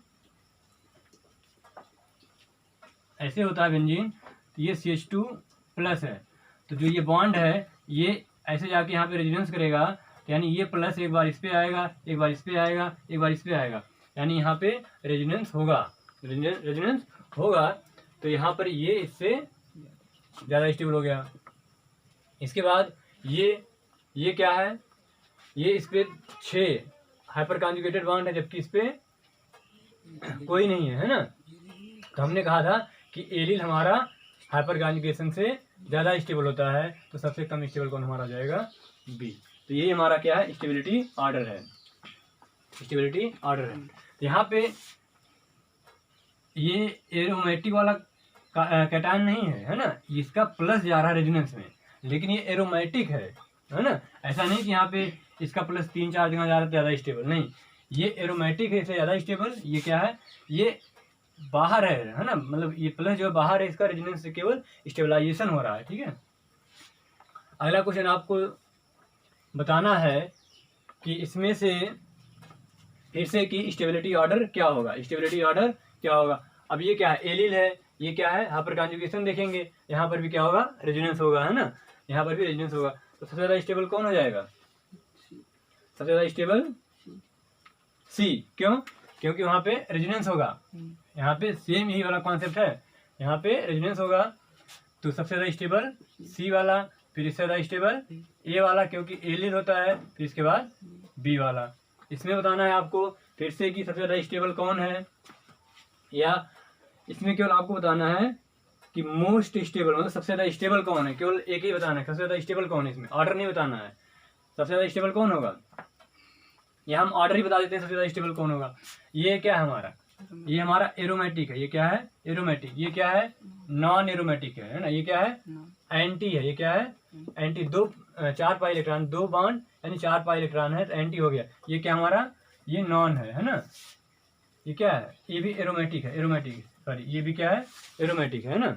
ऐसे होता है बेंजीन, तो ये CH2 प्लस है, तो जो ये बॉन्ड है ये ऐसे जाके यहाँ पे रेजोनेंस करेगा, यानी ये प्लस एक बार इस पे आएगा, एक बार इस पे आएगा, एक बार इस पे आएगा, यानी यहाँ पे रेजोनेंस होगा, रेजोनेंस होगा। तो यहाँ पर ये इससे ज़्यादा स्टेबल हो गया। इसके बाद ये क्या है, ये इस पे 6 हाइपर कॉन्जुगेटेड बॉन्ड है, जबकि इस पे कोई नहीं है, है ना। तो हमने कहा था कि एलिल हमारा हाइपर कॉन्जुगेशन से ज़्यादा स्टेबल होता है, तो सबसे कम स्टेबल कौन हमारा जाएगा? बी। तो ये हमारा क्या है, स्टेबिलिटी ऑर्डर है, स्टेबिलिटी ऑर्डर है। तो यहाँ पे ये एरोमेटिक वाला कैटायन नहीं है ना, इसका प्लस जा रहा है रेजोनेंस में, लेकिन ये एरोमेटिक है ना। ऐसा नहीं कि यहाँ पे इसका प्लस 3-4 जगह जा रहा है ज़्यादा स्टेबल, नहीं, ये एरोमेटिक है, इससे ज़्यादा स्टेबल। ये क्या है, ये बाहर है ना, मतलब ये प्लस जो है बाहर है, इसका रेजोनेंस से केवल स्टेबलाइजेशन हो रहा है। ठीक है, अगला क्वेश्चन आपको बताना है कि इसमें से फिर से कि स्टेबिलिटी ऑर्डर क्या होगा, स्टेबिलिटी ऑर्डर क्या होगा। अब ये क्या है, एलिल है, ये क्या है, हाइपर कॉन्जुगेशन देखेंगे, यहाँ पर भी क्या होगा, रेजोनेंस होगा, है ना, यहाँ पर भी रेजोनेंस होगा। तो सबसे ज़्यादा स्टेबल कौन हो जाएगा? सबसे ज़्यादा स्टेबल सी। क्यों? क्योंकि वहाँ पे रेजोनेंस होगा, यहाँ पे सेम यही वाला कॉन्सेप्ट है, यहाँ पे रेजोनेंस होगा। तो सबसे ज़्यादा स्टेबल सी वाला, फिर इससे ज़्यादा स्टेबल ए वाला, क्योंकि एलिल होता है, फिर इसके बाद बी वाला। इसमें बताना है आपको फिर से कि सबसे ज़्यादा स्टेबल कौन है, या इसमें केवल आपको बताना है कि मोस्ट स्टेबल, मतलब सबसे ज़्यादा स्टेबल कौन है, केवल एक ही बताना है, सबसे ज़्यादा स्टेबल कौन है, इसमें ऑर्डर नहीं बताना है। सबसे ज़्यादा स्टेबल कौन होगा, या हम ऑर्डर ही बता देते हैं सबसे ज़्यादा स्टेबल कौन होगा। ये क्या है हमारा, ये हमारा एरोमेटिक है, ये क्या है, एरोमेटिक। ये क्या है, नॉन एरोमेटिक है ना। ये क्या है, एंटी है। ये क्या है, एंटी। 4 पाई इलेक्ट्रॉन, 2 बॉन्ड यानी 4 पाई इलेक्ट्रॉन है, तो एंटी हो गया। ये क्या हमारा, ये नॉन है ना। ये क्या है, ये भी एरोमेटिक है, एरोमेटिक, सॉरी, ये भी क्या है, एरोमेटिक है ना।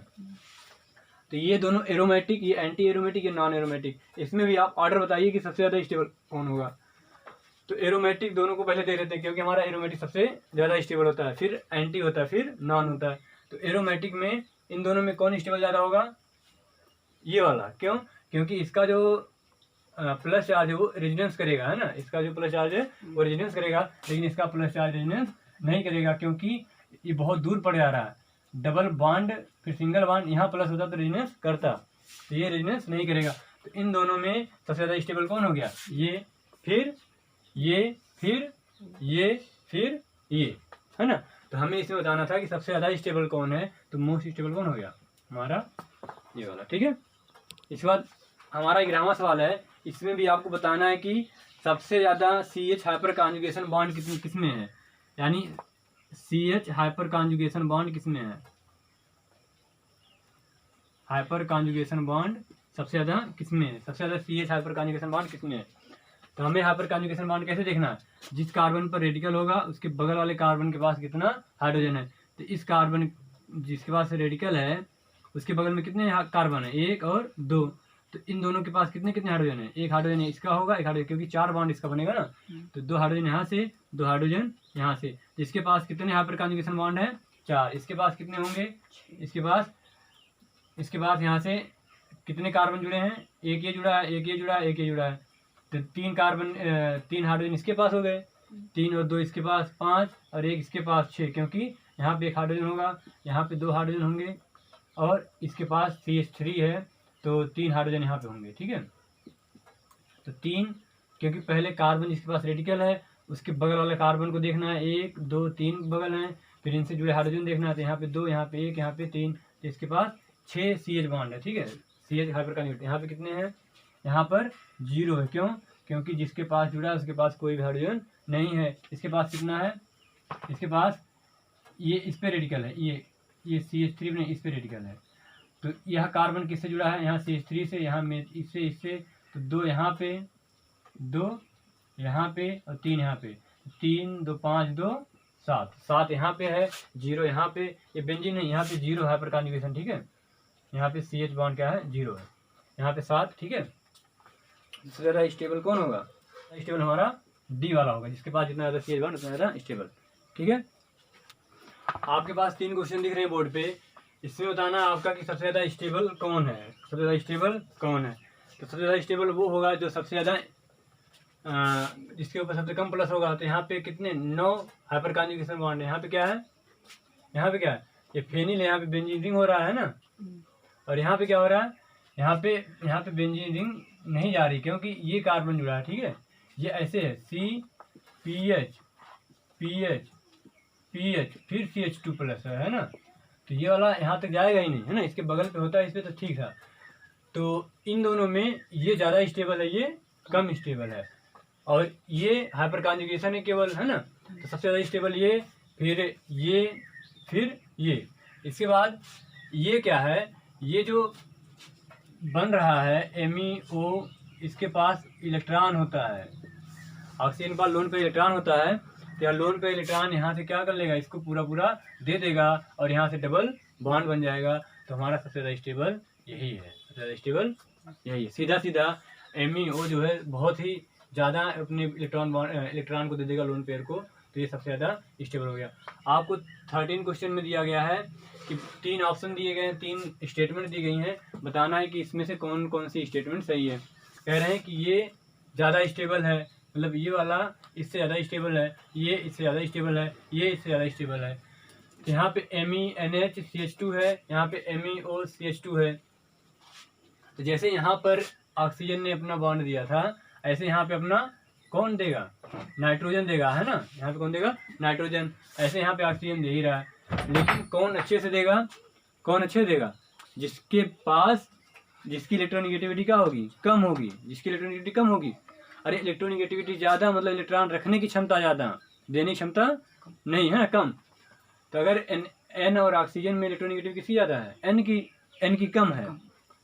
तो ये दोनों एरोमेटिक, ये एंटी एरोमेटिक, ये नॉन एरोमेटिक। इसमें भी आप ऑर्डर बताइए कि सबसे ज़्यादा स्टेबल कौन होगा। तो एरोमेटिक दोनों को पहले देख लेते हैं, क्योंकि हमारा एरोमेटिक सबसे ज़्यादा स्टेबल होता है, फिर एंटी होता है, फिर नॉन होता है। तो एरोमेटिक में इन दोनों में कौन स्टेबल ज़्यादा होगा, ये वाला। क्यों? क्योंकि इसका जो प्लस चार्ज है वो रेजोनेंस करेगा, है ना, इसका जो प्लस चार्ज है वो रेजोनेंस करेगा, लेकिन इसका प्लस चार्ज रेजोनेंस नहीं करेगा, क्योंकि ये बहुत दूर पड़ जा रहा है। डबल बॉन्ड फिर सिंगल बॉन्ड, यहाँ प्लस होता तो रेजोनेंस करता, तो ये रेजोनेंस नहीं करेगा। तो इन दोनों में सबसे ज़्यादा स्टेबल कौन हो गया, ये, फिर ये, फिर ये, फिर ये, है ना। तो हमें इसमें बताना था कि सबसे ज़्यादा स्टेबल कौन है, तो मोस्ट स्टेबल कौन हो गया हमारा, ये वाला। ठीक है, इसके बाद हमारा 11वां सवाल है, इसमें भी आपको बताना है कि सबसे ज़्यादा CH हाइपर कॉन्जुगेशन बॉन्ड किसमें है, यानी CH हाइपर कॉन्जुगेशन बॉन्ड किसमें है, हाइपर कॉन्जुगेशन बॉन्ड सबसे ज़्यादा किसमें है, सबसे ज़्यादा CH हाइपर कॉन्जुगेशन बॉन्ड किसमें है। तो हमें हाइपर कॉन्जुगेशन बॉन्ड कैसे देखना है, जिस कार्बन पर रेडिकल होगा उसके बगल वाले कार्बन के पास कितना हाइड्रोजन है। तो इस कार्बन जिसके पास रेडिकल है उसके बगल में कितने कार्बन है, 1 और 2। तो इन दोनों के पास कितने कितने हाइड्रोजन है, 1 हाइड्रोजन इसका होगा, 1 हाइड्रोजन, क्योंकि 4 बॉन्ड इसका बनेगा ना। तो 2 हाइड्रोजन यहाँ से, 2 हाइड्रोजन यहाँ से। जिसके पास कितने हाइपर कॉन्जुगेशन बॉन्ड है, 4। इसके पास कितने होंगे, इसके पास यहाँ से कितने कार्बन जुड़े हैं, 1 ये जुड़ा है, 1 ये जुड़ा है, 1 ये जुड़ा है। तो 3 कार्बन, 3 हाइड्रोजन इसके पास हो गए, 3 और 2 इसके पास 5 और 1 इसके पास 6, क्योंकि यहाँ पे 1 हाइड्रोजन होगा, यहाँ पे 2 हाइड्रोजन होंगे, और इसके पास CH3 है, तो 3 हाइड्रोजन यहाँ पे होंगे। ठीक है, तो 3, क्योंकि पहले कार्बन जिसके पास रेडिकल है उसके बगल वाले कार्बन को देखना है, 1 2 3 बगल हैं, फिर इनसे जुड़े हाइड्रोजन देखना है तो यहाँ पे 2, यहाँ पे 1, यहाँ पे 3, तो इसके पास 6 CH बॉन्ड है। ठीक है, CH हाइपर कॉन्जुगेट। यहाँ पे कितने हैं, यहाँ पर 0 है। क्यों, क्योंकि जिसके पास जुड़ा है उसके पास कोई भी हाइड्रोजन नहीं है। इसके पास कितना है, इसके पास ये इस पे रेडिकल है, ये CH3 नहीं, इस पे रेडिकल है। तो यह कार्बन किससे जुड़ा है, यहाँ CH3 से, यहाँ में इससे, तो 2 यहाँ पे, 2 यहाँ पे और 3 यहाँ पे, 3 2 5 2 7 यहाँ पे है, 0 यहाँ पे, ये बेंजीन है, यहाँ पे 0 हाइपर कॉन्जुगेशन। ठीक है, यहाँ पे CH बॉन्ड क्या है, 0 है, यहाँ पे 7। ठीक है, सबसे ज़्यादा स्टेबल कौन होगा, स्टेबल हमारा D वाला होगा, जिसके पास जितना ज़्यादा CH बॉन्ड उतना ज़्यादा स्टेबल। ठीक है, आपके पास 3 क्वेश्चन दिख रहे हैं बोर्ड पे, इसमें बताना आपका कि सबसे ज़्यादा स्टेबल कौन है, सबसे ज़्यादा स्टेबल कौन है। तो सबसे ज़्यादा स्टेबल वो होगा जो सबसे ज़्यादा जिसके ऊपर सबसे कम प्लस होगा। तो यहाँ पे कितने, 9 हाइपर कॉन्जुगेशन बॉन्ड है। यहाँ पे क्या है, यहाँ पे क्या है, ये फेनिल है, यहाँ पे बेंजीन रिंग हो रहा है ना, और यहाँ पे क्या हो रहा है, यहाँ पे बेंजीन रिंग नहीं जा रही, क्योंकि ये कार्बन जुड़ा है। ठीक है, ये ऐसे है, CPH PH PH फिर CH2 प्लस है ना, तो ये वाला यहाँ तक जाएगा ही नहीं, है ना, इसके बगल पे होता है, इस पर तो ठीक था। तो इन दोनों में ये ज़्यादा स्टेबल है, ये कम स्टेबल है, और ये हाइपर कॉन्जुगेशन है केवल, है ना, तो सबसे ज़्यादा स्टेबल ये, फिर ये। इसके बाद ये क्या है, ये जो बन रहा है MEO, इसके पास इलेक्ट्रॉन होता है, ऑक्सीजन के पास लोन पे इलेक्ट्रॉन होता है, तो यहाँ लोन पे इलेक्ट्रॉन यहाँ से क्या कर लेगा, इसको पूरा दे देगा, और यहाँ से डबल बॉन्ड बन जाएगा। तो हमारा सबसे ज़्यादा स्टेबल यही है, सबसे ज़्यादा स्टेबल यही है। सीधा MEO जो है बहुत ही ज़्यादा अपने इलेक्ट्रॉन को दे देगा लोन पेयर को, तो ये सबसे ज़्यादा स्टेबल हो गया। आपको 13 क्वेश्चन में दिया गया है कि 3 ऑप्शन दिए गए हैं, 3 स्टेटमेंट दी गई हैं, बताना है कि इसमें से कौन कौन सी स्टेटमेंट सही है। कह रहे हैं कि ये ज़्यादा स्टेबल है, मतलब ये वाला इससे ज़्यादा स्टेबल है, ये इससे ज़्यादा स्टेबल है, ये इससे ज़्यादा स्टेबल है। तो यहाँ पे MENH है, यहाँ पे MEO CH2 है। तो जैसे यहाँ पर ऑक्सीजन ने अपना बॉन्ड दिया था, ऐसे यहाँ पे अपना कौन देगा, नाइट्रोजन देगा, है ना, यहाँ पे कौन देगा, नाइट्रोजन। ऐसे यहाँ पे ऑक्सीजन दे ही रहा है, लेकिन कौन अच्छे से देगा, कौन अच्छे से देगा, जिसके पास, जिसकी इलेक्ट्रोनिगेटिविटी क्या होगी, कम होगी, जिसकी इलेक्ट्रोनिगेटिविटी कम होगी। अरे इलेक्ट्रोनिगेटिविटी ज़्यादा मतलब इलेक्ट्रॉन रखने की क्षमता ज़्यादा, देने की क्षमता नहीं, है ना, कम। तो अगर N और ऑक्सीजन में इलेक्ट्रोनिगेटिविटी किसकी ज़्यादा है, N की कम है,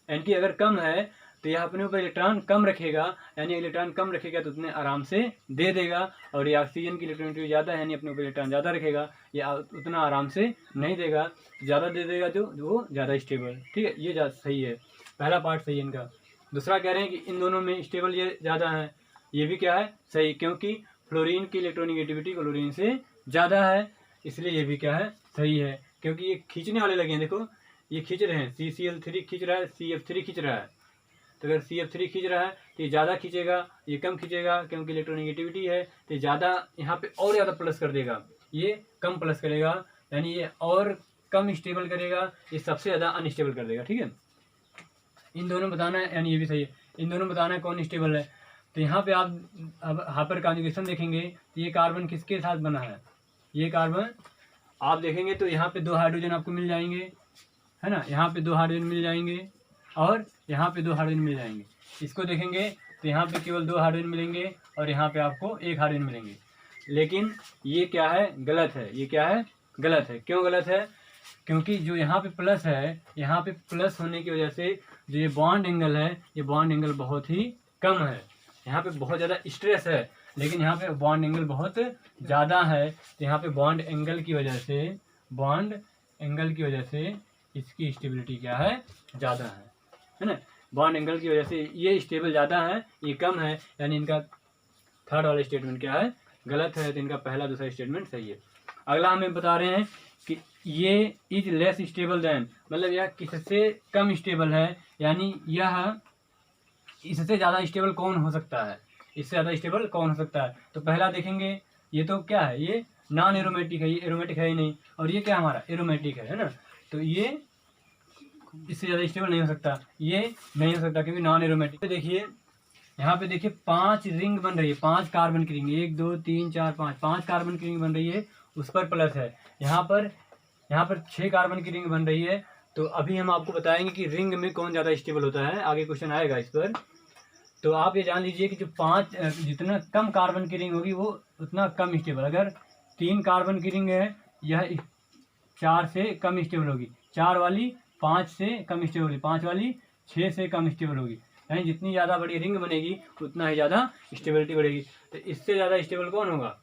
N की अगर कम है तो यह अपने ऊपर इलेक्ट्रॉन कम रखेगा, यानी इलेक्ट्रॉन कम रखेगा तो उतने आराम से दे देगा। और ये ऑक्सीजन की इलेक्ट्रोनिगेटिविटी ज़्यादा है, यानी अपने ऊपर इलेक्ट्रॉन ज़्यादा रखेगा, ये उतना आराम से नहीं देगा, ज़्यादा दे देगा जो वो ज़्यादा स्टेबल। ठीक है, ये सही है, पहला पार्ट सही है इनका। दूसरा कह रहे हैं कि इन दोनों में स्टेबल ये ज़्यादा है, ये भी क्या है, सही, क्योंकि फ्लोरीन की इलेक्ट्रोनिगेटिविटी क्लोरीन से ज़्यादा है, इसलिए ये भी क्या है, सही है। क्योंकि ये खींचने वाले लगे हैं, देखो ये खींच रहे हैं, CCl3 खींच रहा है, CF3 खींच रहा है। तो अगर CF3 खींच रहा है तो ये ज़्यादा खींचेगा, ये कम खींचेगा, क्योंकि इलेक्ट्रोनिगेटिविटी है, तो ज़्यादा यहाँ पे और ज़्यादा प्लस कर देगा, ये कम प्लस करेगा, यानी ये और कम स्टेबल करेगा, ये सबसे ज़्यादा अनस्टेबल कर देगा। ठीक है, इन दोनों बताना है, यानी ये भी सही है, इन दोनों बताना है कौन स्टेबल है। तो यहाँ पे आप अब हाइपर कॉन्जुगेशन देखेंगे तो ये कार्बन किसके साथ बना है, ये कार्बन आप देखेंगे तो यहाँ पे 2 हाइड्रोजन आपको मिल जाएंगे, है ना, यहाँ पे 2 हाइड्रोजन मिल जाएंगे और यहाँ पे 2 हाइड्रोजन मिल जाएंगे। इसको देखेंगे तो यहाँ पे केवल 2 हाइड्रोजन मिलेंगे और यहाँ पे आपको 1 हाइड्रोजन मिलेंगे। लेकिन ये क्या है, गलत है, ये क्या है, गलत है। क्यों गलत है, क्योंकि जो यहाँ पे प्लस है, यहाँ पे प्लस होने की वजह से जो ये बॉन्ड एंगल है, ये बॉन्ड एंगल बहुत ही कम है, यहाँ पे बहुत ज़्यादा स्ट्रेस है, लेकिन यहाँ पे बॉन्ड एंगल बहुत ज़्यादा है। तो यहाँ पे बॉन्ड एंगल की वजह से इसकी स्टेबिलिटी क्या है, ज़्यादा है ना, बॉन्ड एंगल की वजह से ये स्टेबल ज़्यादा है, ये कम है, यानी इनका थर्ड वाला स्टेटमेंट क्या है, गलत है। तो इनका पहला दूसरा स्टेटमेंट सही है। अगला हमें बता रहे हैं कि ये इज लेस स्टेबल देन, मतलब यह किससे कम स्टेबल है, यानी यह इससे ज़्यादा स्टेबल कौन हो सकता है, इससे ज़्यादा स्टेबल कौन हो सकता है। तो पहला देखेंगे, ये तो क्या है, ये नॉन एरोमेटिक है, ये एरोमेटिक है ही नहीं, और ये क्या हमारा एरोमेटिक है ना, तो ये इससे ज़्यादा स्टेबल नहीं हो सकता, ये नहीं हो सकता क्योंकि नॉन एरोमेटिक। देखिए यहाँ पे देखिए 5 रिंग बन रही है, 5 कार्बन की रिंग, 1 2 3 4 5 कार्बन की रिंग बन रही है, उस पर प्लस है, यहाँ पर 6 कार्बन की रिंग बन रही है। तो अभी हम आपको बताएंगे कि रिंग में कौन ज़्यादा स्टेबल होता है, आगे क्वेश्चन आएगा इस पर। तो आप ये जान लीजिए कि जो 5 जितना कम कार्बन की रिंग होगी वो उतना कम स्टेबल। अगर 3 कार्बन की रिंग है, यह 4 से कम स्टेबल होगी, 4 वाली 5 से कम स्टेबल होगी, 5 वाली 6 से कम स्टेबल होगी। यानी जितनी ज़्यादा बड़ी रिंग बनेगी उतना ही ज़्यादा स्टेबिलिटी बढ़ेगी। तो इससे ज़्यादा स्टेबल कौन होगा?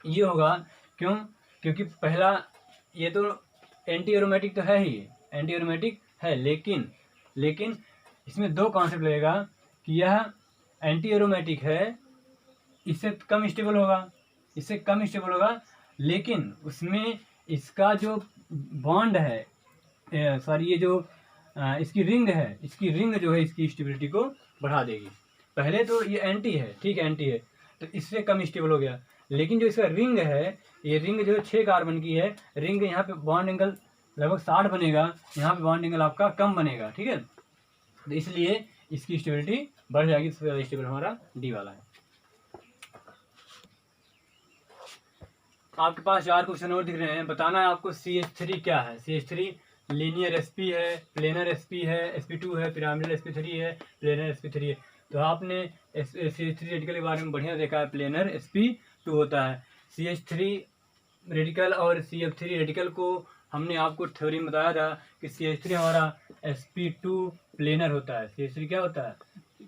ये होगा। क्यों? क्योंकि पहला ये तो एंटी एरोमेटिक तो है ही, एंटी एरोमेटिक है, लेकिन इसमें 2 कॉन्सेप्ट लगेगा कि यह एंटी एरोमेटिक है, इससे कम स्टेबल होगा, लेकिन उसमें इसका जो बॉन्ड है, सॉरी ये जो इसकी रिंग है, इसकी रिंग जो है इसकी स्टेबिलिटी को बढ़ा देगी। पहले तो ये एंटी है, ठीक है, एंटी है तो इससे कम स्टेबल हो गया, लेकिन जो इसका रिंग है, ये रिंग जो 6 कार्बन की है, रिंग यहाँ पे बॉन्ड एंगल लगभग 60 बनेगा, यहाँ पे बॉन्ड एंगल आपका कम बनेगा, ठीक है। तो इसलिए इसकी स्टेबिलिटी बढ़ जाएगी। सबसे ज़्यादा स्टेबल हमारा डी वाला है। आपके पास 4 क्वेश्चन और दिख रहे हैं। बताना है आपको CH3 क्या है। CH3 लीनियर sp है, प्लेनर sp है, sp2 है, पिरामिडल sp3 है, प्लेनर sp3 है। तो आपने CH3 रेडिकल के बारे में बढ़िया देखा है, प्लेनर sp2 होता है। CH3 रेडिकल और CF3 रेडिकल को हमने आपको थ्योरी में बताया था कि CH3 हमारा sp2 प्लेनर होता है। CH3 क्या होता है?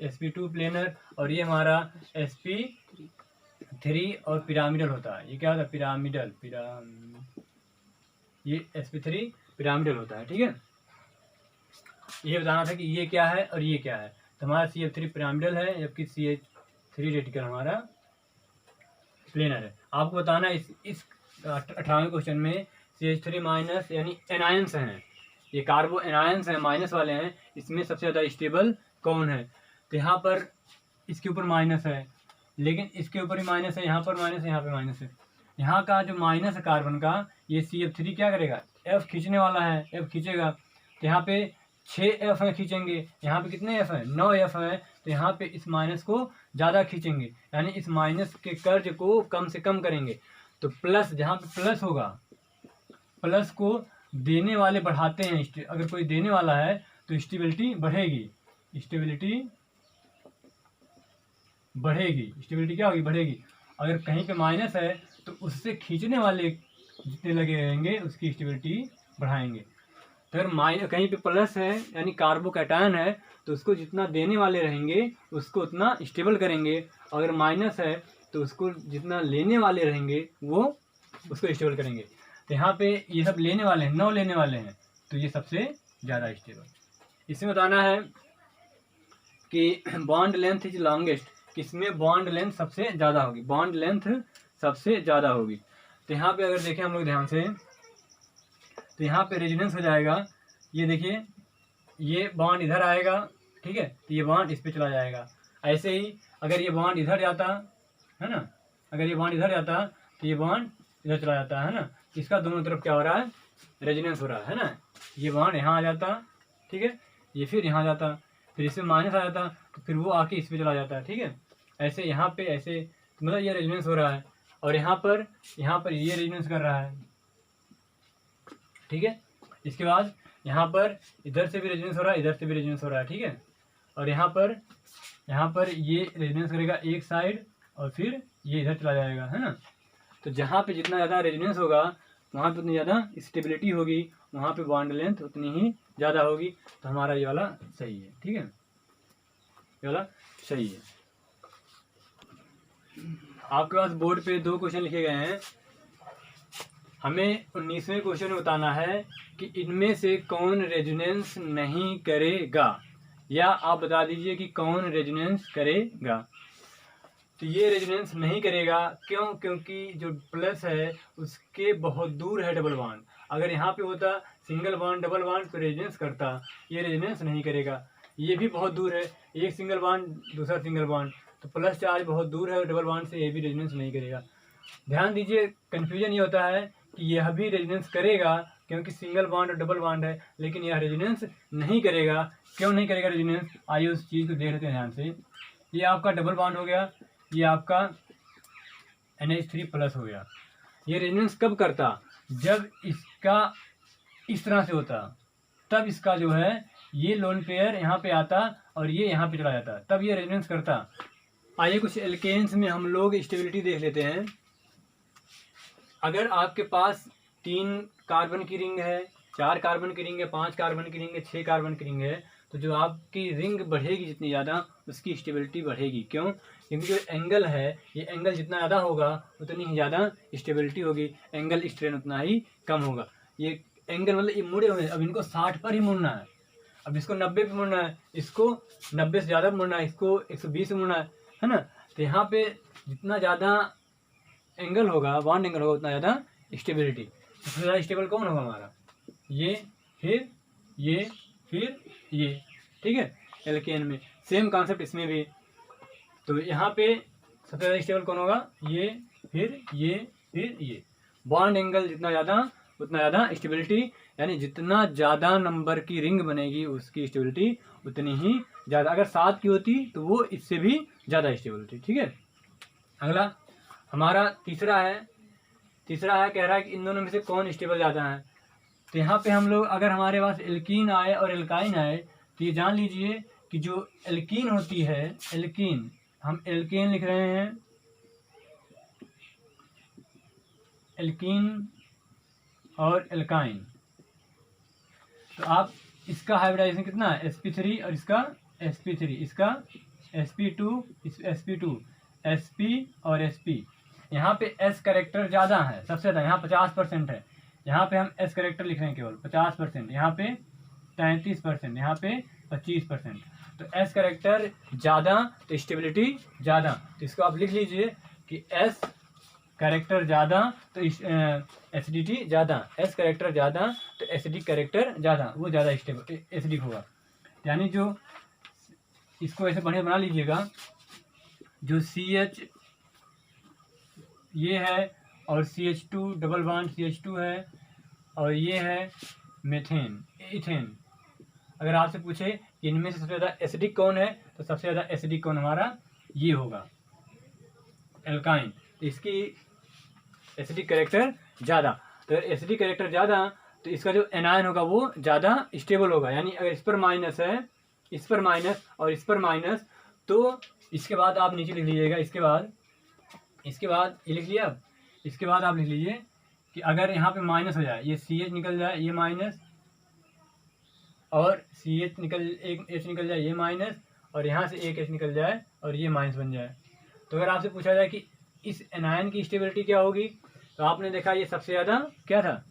sp2 प्लेनर, और ये हमारा sp3 और पिरामिडल होता है। ये क्या होता है? पिरामिडल, ये sp3 पिरामिडल होता है, ठीक है। ये बताना था कि ये क्या है और ये क्या है। तो हमारा CF3 पिरामिडल है, जबकि CH3 रेडिकल हमारा प्लेनर है। आपको बताना है इस 18वें क्वेश्चन में CH3 माइनस यानी एनायंस हैं, ये कार्बो एनायंस हैं, माइनस वाले हैं, इसमें सबसे ज़्यादा स्टेबल कौन है? तो यहाँ पर इसके ऊपर माइनस है, लेकिन इसके ऊपर ही माइनस है, यहाँ पर माइनस है, यहाँ पे माइनस है। यहाँ का जो माइनस है कार्बन का, ये CF3 क्या करेगा? F खींचने वाला है, F खींचेगा। तो यहाँ पे 6 F है, खींचेंगे। यहाँ पे कितने F है? 9 F है। तो यहाँ पे इस माइनस को ज़्यादा खींचेंगे, यानी इस माइनस के कर्ज को कम से कम करेंगे। तो प्लस, जहाँ पे प्लस होगा, प्लस को देने वाले बढ़ाते हैं। अगर कोई देने वाला है तो स्टेबिलिटी बढ़ेगी, स्टेबिलिटी क्या होगी? बढ़ेगी। अगर कहीं पे माइनस है तो उससे खींचने वाले जितने लगे रहेंगे उसकी स्टेबिलिटी बढ़ाएंगे। तो अगर कहीं पे प्लस है यानी कार्बोकैटायन है तो उसको जितना देने वाले रहेंगे उसको उतना स्टेबल करेंगे। अगर माइनस है तो उसको जितना लेने वाले रहेंगे वो उसको स्टेबल करेंगे। तो यहाँ पे ये सब लेने वाले हैं, 9 लेने वाले हैं, तो ये सबसे ज़्यादा स्टेबल। इसमें बताना है कि बॉन्ड लेंथ इज लॉन्गेस्ट, किसमें बॉन्ड लेंथ सबसे ज़्यादा होगी, बॉन्ड लेंथ सबसे ज़्यादा होगी। तो यहाँ पे अगर देखें हम लोग ध्यान से, तो यहाँ पे रेजोनेंस हो जाएगा। ये देखिए, ये बॉन्ड इधर आएगा, ठीक है, तो ये बॉन्ड इस पे चला जाएगा। ऐसे ही अगर ये बॉन्ड इधर जाता है ना, अगर ये बॉन्ड इधर जाता तो ये बॉन्ड इधर चला जाता है ना, इसका दोनों तरफ क्या हो रहा है? रेजोनेंस हो रहा है ना। ये बॉन्ड यहाँ आ जाता, ठीक है, ये फिर यहाँ जाता, फिर इसमें माइनस आ जाता, तो फिर वो आके इस पे चला जाता है, ठीक है। ऐसे यहाँ पे ऐसे, मतलब ये रेजोनेंस हो रहा है, और यहाँ पर ये रेजोनेंस कर रहा है, ठीक है। इसके बाद यहाँ पर इधर से भी रेजोनेंस हो रहा है, इधर से भी रेजोनेंस हो रहा है, ठीक है। और यहाँ पर ये रेजोनेंस करेगा एक साइड और फिर ये इधर चला जाएगा, है ना। तो जहाँ पे जितना ज़्यादा रेजोनेंस होगा वहाँ पे उतनी ज़्यादा स्टेबिलिटी होगी, वहाँ पे बॉन्ड लेंथ उतनी ही ज़्यादा होगी। तो हमारा ये वाला सही है, ठीक है, ये वाला सही है। आपके पास बोर्ड पे 2 क्वेश्चन लिखे गए हैं। हमें 19वें क्वेश्चन में बताना है कि इनमें से कौन रेजोनेंस नहीं करेगा, या आप बता दीजिए कि कौन रेजोनेंस करेगा। तो ये रेजोनेंस नहीं करेगा, क्यों? क्योंकि जो प्लस है उसके बहुत दूर है डबल बॉन्ड। अगर यहाँ पे होता सिंगल बॉन्ड डबल बॉन्ड तो रेजोनेंस करता, ये रेजोनेंस नहीं करेगा। ये भी बहुत दूर है, एक सिंगल बॉन्ड दूसरा सिंगल बॉन्ड, तो प्लस चार्ज बहुत दूर है डबल बॉन्ड से, ये भी रेजोनेंस नहीं करेगा। ध्यान दीजिए, कन्फ्यूजन ये होता है कि यह भी रेजोनेंस करेगा क्योंकि सिंगल बॉन्ड और डबल बॉन्ड है, लेकिन यह रेजोनेंस नहीं करेगा। क्यों नहीं करेगा रेजोनेंस? आइए उस चीज़ को देख लेते हैं ध्यान से। ये आपका डबल बॉन्ड हो गया, ये आपका NH3+ हो गया। ये रेजोनेंस कब करता? जब इसका इस तरह से होता तब इसका जो है ये लोन पेयर यहाँ पे आता और ये यहाँ पे चला जाता, तब ये रेजोनेंस करता। आइए कुछ एल्केन्स में हम लोग स्टेबिलिटी देख लेते हैं। अगर आपके पास 3 कार्बन की रिंग है, 4 कार्बन की रिंग है, 5 कार्बन की रिंग है, 6 कार्बन की रिंग है, तो जो आपकी रिंग बढ़ेगी जितनी ज़्यादा उसकी स्टेबिलिटी बढ़ेगी। क्यों? क्योंकि जो एंगल है ये एंगल जितना ज़्यादा होगा उतनी ही ज़्यादा स्टेबिलिटी होगी, एंगल स्ट्रेन उतना ही कम होगा। ये एंगल मतलब ये मुड़े हुए, अब इनको 60 पर ही मुड़ना है, अब इसको 90 पे मुड़ना है, इसको 90 से ज़्यादा मुड़ना है, इसको 120 से मुड़ना है ना। तो यहाँ पे जितना ज़्यादा एंगल होगा, बॉन्ड एंगल होगा, उतना ज़्यादा स्टेबिलिटी। सबसे ज़्यादा स्टेबल कौन होगा हमारा? ये, फिर ये, फिर ये, ठीक है। एल्केन में सेम कॉन्सेप्ट इसमें भी। तो यहाँ पे सबसे ज़्यादा स्टेबल कौन होगा? ये, फिर ये, फिर ये। बॉन्ड एंगल जितना ज़्यादा उतना ज़्यादा स्टेबिलिटी, यानी जितना ज़्यादा नंबर की रिंग बनेगी उसकी स्टेबिलिटी उतनी ही ज़्यादा। अगर 7 की होती तो वो इससे भी ज़्यादा स्टेबिलिटी, ठीक है। अगला हमारा तीसरा है कह रहा है कि इन दोनों में से कौन स्टेबल ज़्यादा है। तो यहाँ पे हम लोग अगर हमारे पास एल्कीन आए और एल्काइन आए तो ये जान लीजिए कि जो एल्कीन होती है, एल्कीन, हम एल्केन लिख रहे हैं, एल्कीन और एल्काइन, तो आप इसका हाइब्रिडाइजेशन कितना है? sp3 और इसका sp3, इसका sp2, sp2, sp और sp। यहाँ पे s करेक्टर ज़्यादा है, सबसे ज़्यादा, यहाँ 50% है। यहाँ पे हम s करेक्टर लिख रहे हैं केवल 50%, यहाँ पे 33%, यहाँ पे 25%। तो s करेक्टर ज़्यादा तो स्टेबिलिटी ज़्यादा। तो इसको आप लिख लीजिए कि s करेक्टर ज़्यादा तो एसिडिटी ज़्यादा, s करेक्टर ज़्यादा तो एसिडिक करेक्टर ज़्यादा, वो ज़्यादा स्टेबल एसिडिक होगा। यानी जो इसको ऐसे बढ़िया बना लीजिएगा, जो CH ये है और CH2 डबल बॉन्ड CH2 है और ये है मेथेन, इथेन। अगर आपसे पूछे कि इनमें से सबसे ज़्यादा एसिडिक कौन है, तो सबसे ज़्यादा एसिडिक कौन हमारा? ये होगा एल्काइन। इसकी एसिडिक करेक्टर ज़्यादा, तो एसिडिक करेक्टर ज़्यादा तो इसका जो एनायन होगा वो ज़्यादा स्टेबल होगा। यानी अगर इस पर माइनस है, इस पर माइनस और इस पर माइनस, तो इसके बाद आप नीचे लिख लीजिएगा, इसके बाद ये लिख लिया। इसके बाद आप लिख लीजिए कि अगर यहाँ पे माइनस हो जाए, ये CH निकल जाए, ये माइनस, और CH एक H निकल जाए, ये माइनस, और यहाँ से एक H निकल जाए और ये माइनस बन जाए। तो अगर आपसे पूछा जाए कि इस एनायन की स्टेबिलिटी क्या होगी, तो आपने देखा ये सबसे ज़्यादा क्या था?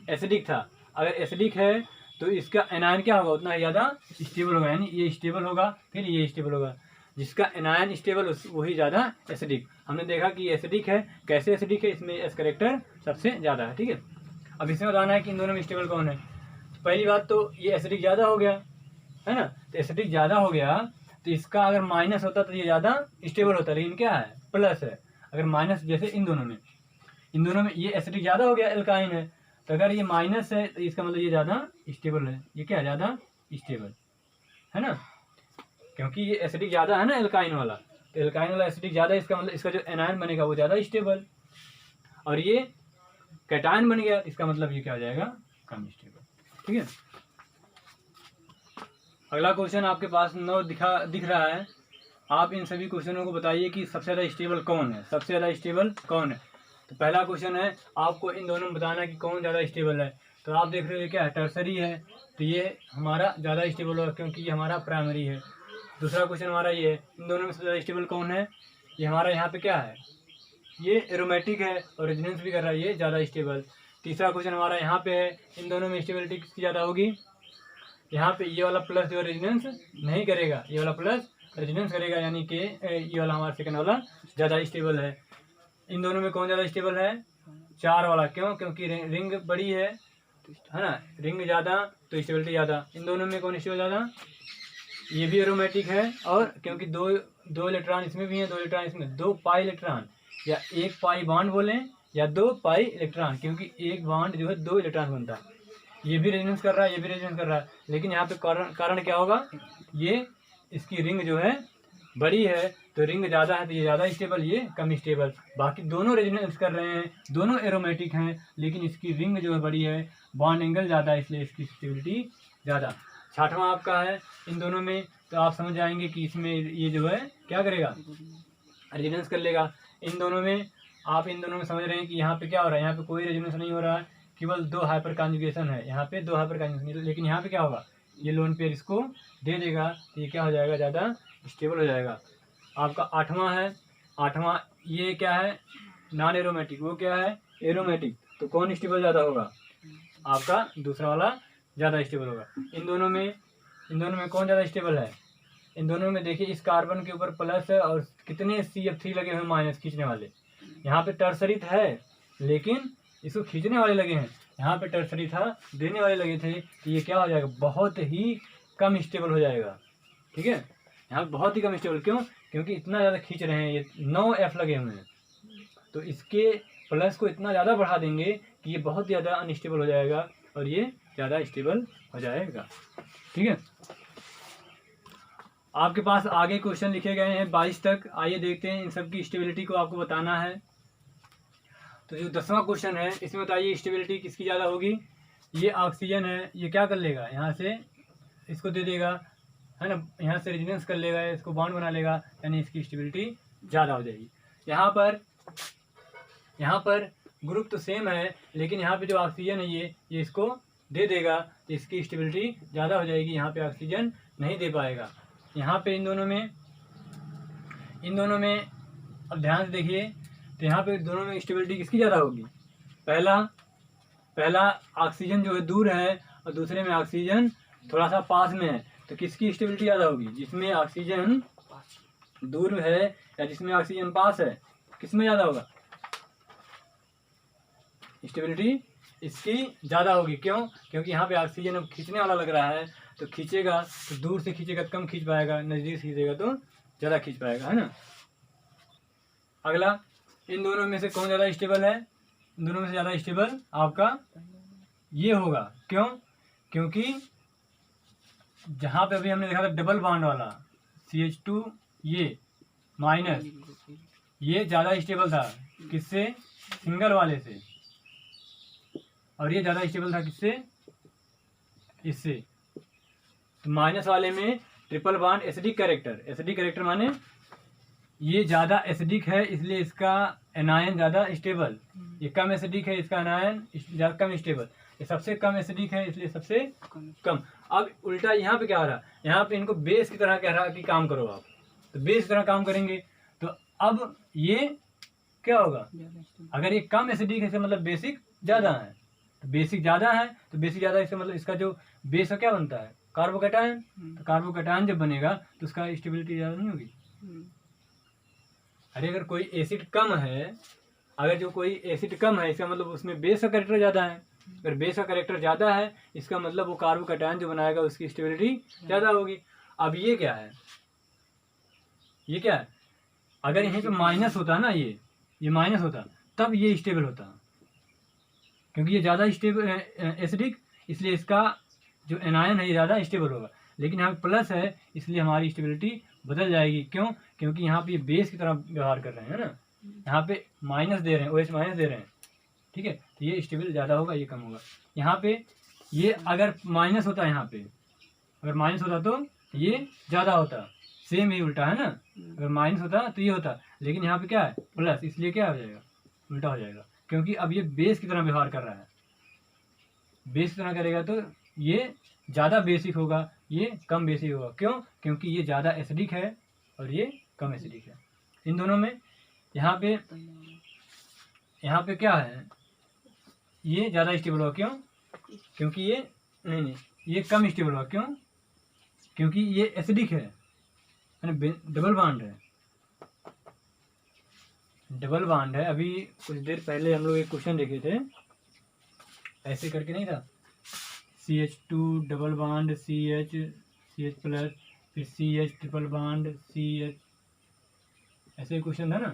एसिडिक था। अगर एसिडिक है तो इसका एनायन क्या होगा? उतना ज़्यादा स्टेबल होगा, यानी ये स्टेबल होगा, फिर ये स्टेबल होगा। जिसका एनायन स्टेबल वही ज़्यादा एसिडिक। हमने देखा कि एसिडिक है, कैसे एसिडिक है, इसमें एस करेक्टर सबसे ज़्यादा है, ठीक है। अब इसमें बताना है कि इन दोनों में स्टेबल कौन है। तो पहली बात तो ये एसिडिक ज़्यादा हो गया है ना, तो एसिडिक ज़्यादा हो गया तो इसका अगर माइनस होता तो ये ज़्यादा स्टेबल होता, लेकिन क्या है? प्लस है। अगर माइनस, जैसे इन दोनों में ये एसिडिक ज़्यादा हो गया, एल्काइन है, तो अगर ये माइनस है तो इसका मतलब ये ज़्यादा स्टेबल है। ये क्या है? ज़्यादा स्टेबल है ना, क्योंकि ये एसिडिक ज़्यादा है ना एल्काइन वाला, तो एल्काइन वाला एसिडिक ज़्यादा है, इसका मतलब इसका जो एनायन बनेगा वो ज़्यादा स्टेबल, और ये कैटायन बन गया, इसका मतलब ये क्या हो जाएगा? कम स्टेबल, ठीक है। अगला क्वेश्चन आपके पास 9 दिख रहा है। आप इन सभी क्वेश्चनों को बताइए कि सबसे ज़्यादा स्टेबल कौन है, सबसे ज़्यादा स्टेबल कौन है। तो पहला क्वेश्चन है आपको इन दोनों में बताना है कि कौन ज़्यादा स्टेबल है। तो आप देख रहे हो क्या है? टर्सरी है, तो ये हमारा ज़्यादा स्टेबल होगा क्योंकि ये हमारा प्राइमरी है। दूसरा क्वेश्चन हमारा ये है, इन दोनों में सबसे ज़्यादा स्टेबल कौन है? ये हमारा यहाँ पे क्या है? ये एरोमेटिक है और रेजोनेंस भी कर रहा है, ये ज़्यादा स्टेबल। तीसरा क्वेश्चन हमारा यहाँ पे है, इन दोनों में स्टेबिलिटी किसकी ज़्यादा होगी? यहाँ पे ये वाला प्लस जो रेजोनेंस नहीं करेगा, ये वाला प्लस रेजोनेंस करेगा, यानी कि ये वाला हमारा सेकंड वाला ज़्यादा स्टेबल है। इन दोनों में कौन ज़्यादा स्टेबल है? 4 वाला। क्यों? क्योंकि रिंग बड़ी है ना, रिंग ज़्यादा तो स्टेबिलिटी ज़्यादा। इन दोनों में कौन स्टेबल ज़्यादा? ये भी एरोमेटिक है, और क्योंकि दो इलेक्ट्रॉन इसमें भी हैं, 2 इलेक्ट्रॉन इसमें, 2 पाई इलेक्ट्रॉन, या 1 पाई बॉन्ड बोलें या 2 पाई इलेक्ट्रॉन, क्योंकि एक बॉन्ड जो है 2 इलेक्ट्रॉन बनता है। ये भी रेजोनेंस कर रहा है, ये भी रेजोनेंस कर रहा है, लेकिन यहाँ पे कारण क्या होगा? ये इसकी रिंग जो है बड़ी है, तो रिंग ज़्यादा है तो ये ज़्यादा स्टेबल, ये कम स्टेबल। बाकी दोनों रेजोनेंस कर रहे हैं, दोनों एरोमेटिक हैं, लेकिन इसकी रिंग जो है बड़ी है, बॉन्ड एंगल ज़्यादा है, इसलिए इसकी स्टेबिलिटी ज़्यादा। छठवां आपका है इन दोनों में, तो आप समझ जाएंगे कि इसमें ये जो है क्या करेगा, रेजोनेंस कर लेगा। इन दोनों में आप इन दोनों में समझ रहे हैं कि यहाँ पे क्या हो रहा है, यहाँ पे कोई रेजोनेंस नहीं हो रहा है, केवल 2 हाइपर कॉन्जुगेशन है, यहाँ पे 2 हाइपर कॉन्जुगेशन, लेकिन यहाँ पे क्या होगा, ये लोन पेयर इसको दे देगा, तो ये क्या हो जाएगा, ज़्यादा स्टेबल हो जाएगा। आपका आठवां है, आठवां ये क्या है, नॉन एरोमेटिक, वो क्या है, एरोमेटिक। तो कौन स्टेबल ज़्यादा होगा, आपका दूसरा वाला ज़्यादा स्टेबल होगा। इन दोनों में कौन ज़्यादा स्टेबल है, इन दोनों में देखिए, इस कार्बन के ऊपर प्लस है और कितने CF3 लगे हुए माइनस खींचने वाले। यहाँ पे टर्सरी है लेकिन इसको खींचने वाले लगे हैं, यहाँ पे टर्सरी था देने वाले लगे थे, तो ये क्या हो जाएगा, बहुत ही कम स्टेबल हो जाएगा। ठीक है, यहाँ पे बहुत ही कम स्टेबल, क्यों, क्योंकि इतना ज़्यादा खींच रहे हैं, ये 9 F लगे हुए हैं, तो इसके प्लस को इतना ज़्यादा बढ़ा देंगे कि ये बहुत ज़्यादा अनस्टेबल हो जाएगा और ये ज़्यादा स्टेबल हो जाएगा। ठीक है, आपके पास आगे क्वेश्चन लिखे गए हैं 22 तक, आइए देखते हैं। इन सब की स्टेबिलिटी को आपको बताना है। तो जो 10वां क्वेश्चन है, इसमें बताइए स्टेबिलिटी किसकी ज़्यादा होगी। ये ऑक्सीजन है, ये क्या कर लेगा, यहाँ से इसको दे देगा, है ना, यहाँ से रेजोनेंस कर लेगा, इसको बॉन्ड बना लेगा, यानी इसकी स्टेबिलिटी ज़्यादा हो जाएगी। यहाँ पर ग्रुप तो सेम है, लेकिन यहाँ पे जो ऑक्सीजन है ये इसको दे देगा, तो इसकी स्टेबिलिटी ज़्यादा हो जाएगी, यहाँ पे ऑक्सीजन नहीं दे पाएगा। यहाँ पे इन दोनों में अब ध्यान से देखिए, तो यहाँ पे दोनों में स्टेबिलिटी किसकी ज़्यादा होगी। पहला ऑक्सीजन जो है दूर है और दूसरे में ऑक्सीजन थोड़ा सा पास में है, तो किसकी स्टेबिलिटी ज़्यादा होगी, जिसमें ऑक्सीजन दूर है या जिसमें ऑक्सीजन पास है, किसमें ज़्यादा होगा, स्टेबिलिटी इसकी ज़्यादा होगी। क्यों, क्योंकि यहाँ पे ऑक्सीजन अब खींचने वाला लग रहा है, तो खींचेगा तो दूर से खींचेगा कम खींच पाएगा, नज़दीक से खींचेगा तो ज़्यादा खींच पाएगा, है ना। अगला, इन दोनों में से कौन ज़्यादा स्टेबल है, इन दोनों में से ज़्यादा स्टेबल आपका ये होगा। क्यों, क्योंकि जहाँ पे अभी हमने देखा था डबल बॉन्ड वाला CH2 ये माइनस, ये ज़्यादा स्टेबल था किससे, सिंगल वाले से, और ये ज़्यादा स्टेबल था किससे, इससे। तो माइनस वाले में ट्रिपल बॉन्ड एसिडिक कैरेक्टर माने ये ज़्यादा एसिडिक है, इसलिए इसका एनायन ज़्यादा स्टेबल, ये कम एसिडिक है, इसका एनायन ज़्यादा कम स्टेबल, ये सबसे कम एसिडिक है इसलिए सबसे कम। अब उल्टा यहाँ पे क्या हो रहा है, यहाँ पे इनको बेस की तरह कह रहा है कि काम करो आप, तो बेस की तरह काम करेंगे, तो अब ये क्या होगा, अगर ये कम एसिडिक है इसका मतलब बेसिक ज़्यादा है, तो बेसिक ज़्यादा है, तो बेसिक ज़्यादा इसका मतलब इसका जो बेस है क्या बनता है, कार्बोकैटायन। तो कार्बोकैटायन जब बनेगा तो उसका स्टेबिलिटी ज़्यादा नहीं होगी। अरे अगर कोई एसिड कम है, इसका मतलब उसमें बेस का कैरेक्टर ज़्यादा है, अगर बेस का कैरेक्टर ज़्यादा है इसका मतलब वो कार्बोकैटायन जो बनाएगा उसकी स्टेबिलिटी ज़्यादा होगी। अब ये क्या है, अगर यहीं पे माइनस होता ना, ये माइनस होता तब ये स्टेबल होता, क्योंकि ये ज़्यादा स्टेबल एसिडिक, इसलिए इसका जो एनायन है ये ज़्यादा स्टेबल होगा, लेकिन यहाँ पे प्लस है इसलिए हमारी स्टेबिलिटी बदल जाएगी। क्यों, क्योंकि यहाँ पे ये बेस की तरह व्यवहार कर रहे हैं, है ना, यहाँ पे माइनस दे रहे हैं, OH माइनस दे रहे हैं, ठीक है, तो ये स्टेबल ज़्यादा होगा, ये कम होगा। यहाँ पे ये अगर माइनस होता, यहाँ पे अगर माइनस होता तो ये ज़्यादा होता, सेम ही उल्टा है ना, अगर माइनस होता तो ये होता, लेकिन यहाँ पे क्या है प्लस, इसलिए क्या हो जाएगा, उल्टा हो जाएगा, क्योंकि अब ये बेस की तरह व्यवहार कर रहा है, बेस की तरह करेगा तो ये ज़्यादा बेसिक होगा, ये कम बेसिक होगा। क्यों, क्योंकि ये ज़्यादा एसिडिक है और ये कम एसिडिक है। इन दोनों में यहाँ पे क्या है, ये ज़्यादा स्टेबल होगा। क्यों, क्योंकि ये नहीं ये कम स्टेबल होगा। क्यों, क्योंकि ये एसिडिक है, डबल बॉन्ड है। अभी कुछ देर पहले हम लोग एक क्वेश्चन देखे थे, ऐसे करके नहीं था, CH2 double bond CH plus, फिर CH ट्रिपल बॉन्ड CH, ऐसे क्वेश्चन था ना,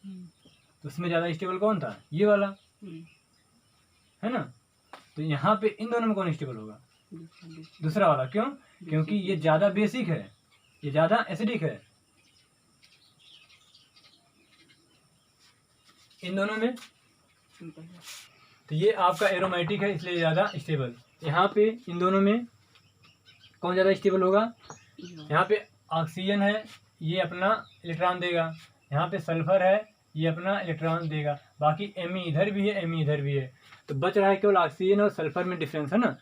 तो उसमें ज़्यादा स्टेबल कौन था, ये वाला, है ना। तो यहाँ पे इन दोनों में कौन स्टेबल होगा, दूसरा वाला। क्यों, क्योंकि ये ज़्यादा बेसिक है, ये ज़्यादा एसिडिक है, इन दोनों में, तो ये आपका एरोमेटिक है इसलिए ज़्यादा स्टेबल। यहाँ पे इन दोनों में कौन ज़्यादा स्टेबल होगा? यहाँ पे ऑक्सीजन है, ये अपना इलेक्ट्रॉन देगा, यहाँ पे सल्फर है, ये अपना इलेक्ट्रॉन देगा, बाकी Me इधर भी है, Me इधर भी है, तो बच रहा है केवल ऑक्सीजन और सल्फर में डिफरेंस है ना।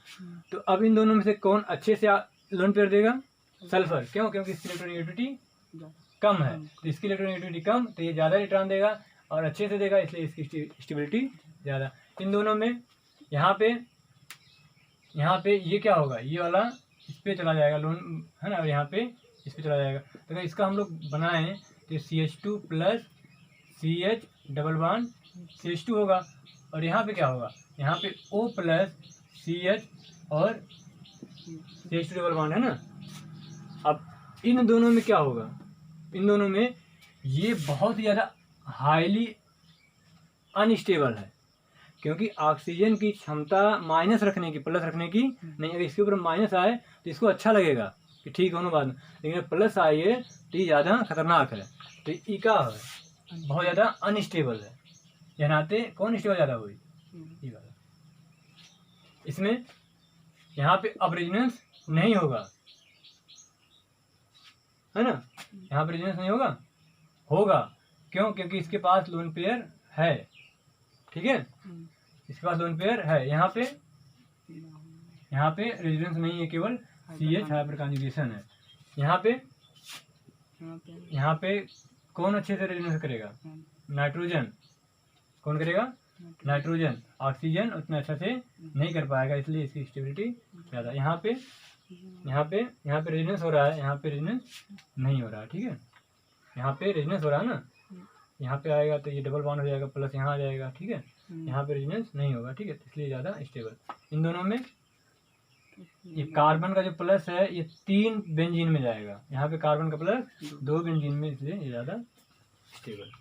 तो अब इन दोनों में से कौन अच्छे से लोन पेयर देगा? सल्फर। क्यों? क्योंकि इसकी इलेक्ट्रोनेगेटिविटी कम है, तो इसकी इलेक्ट्रोनेगेटिविटी कम, तो ये ज़्यादा इलेक्ट्रॉन देगा और अच्छे से देगा, इसलिए इसकी स्टेबिलिटी ज़्यादा। इन दोनों में यहाँ पे ये क्या होगा? ये वाला इस पर चला जाएगा लोन, है ना, और यहाँ पे इस पर चला जाएगा। तो अगर इसका हम लोग बनाएं तो CH2 plus CH double bond CH2 होगा, और यहाँ पे क्या होगा? यहाँ पे O प्लस CH और CH2 डबल बॉन्ड है ना। अब इन दोनों में क्या होगा? इन दोनों में ये बहुत ज़्यादा हाईली अनस्टेबल है, क्योंकि ऑक्सीजन की क्षमता माइनस रखने की, प्लस रखने की नहीं। अगर इसके ऊपर माइनस आए तो इसको अच्छा लगेगा कि ठीक होने बाद में, लेकिन प्लस आई है तो ये ज़्यादा खतरनाक है। तो ई का है बहुत ज़्यादा अनस्टेबल है, यह नाते कौन स्टेबल ज़्यादा हुई? ई वाला। इसमें यहाँ पे अब रेजोनेंस नहीं होगा, है ना, यहाँ पे रेजोनेंस नहीं होगा। होगा क्यों? क्योंकि इसके पास लोन पेयर है, ठीक है, इसके पास लोन पेयर है। यहाँ पे रेजोनेंस नहीं है, केवल CH हाइपर कॉन्जुगेशन है। यहाँ पे कौन अच्छे से रेजोनेंस करेगा? नाइट्रोजन। कौन करेगा? नाइट्रोजन। ऑक्सीजन उतना अच्छा से नहीं कर पाएगा, इसलिए इसकी स्टेबिलिटी ज़्यादा। यहाँ पे रेजोनेंस हो रहा है, यहाँ पे रेजोनेंस नहीं हो रहा है, ठीक है। यहाँ पे रेजोनेंस हो रहा है ना, यहाँ पे आएगा तो ये डबल बॉन्ड हो जाएगा, प्लस यहाँ आ जाएगा, ठीक है। यहाँ पे रेजोनेंस नहीं होगा, ठीक है, इसलिए ज़्यादा स्टेबल। इन दोनों में ये कार्बन का जो प्लस है ये 3 बेंजीन में जाएगा, यहाँ पे कार्बन का प्लस 2 बेंजीन में, इसलिए ये ज़्यादा स्टेबल।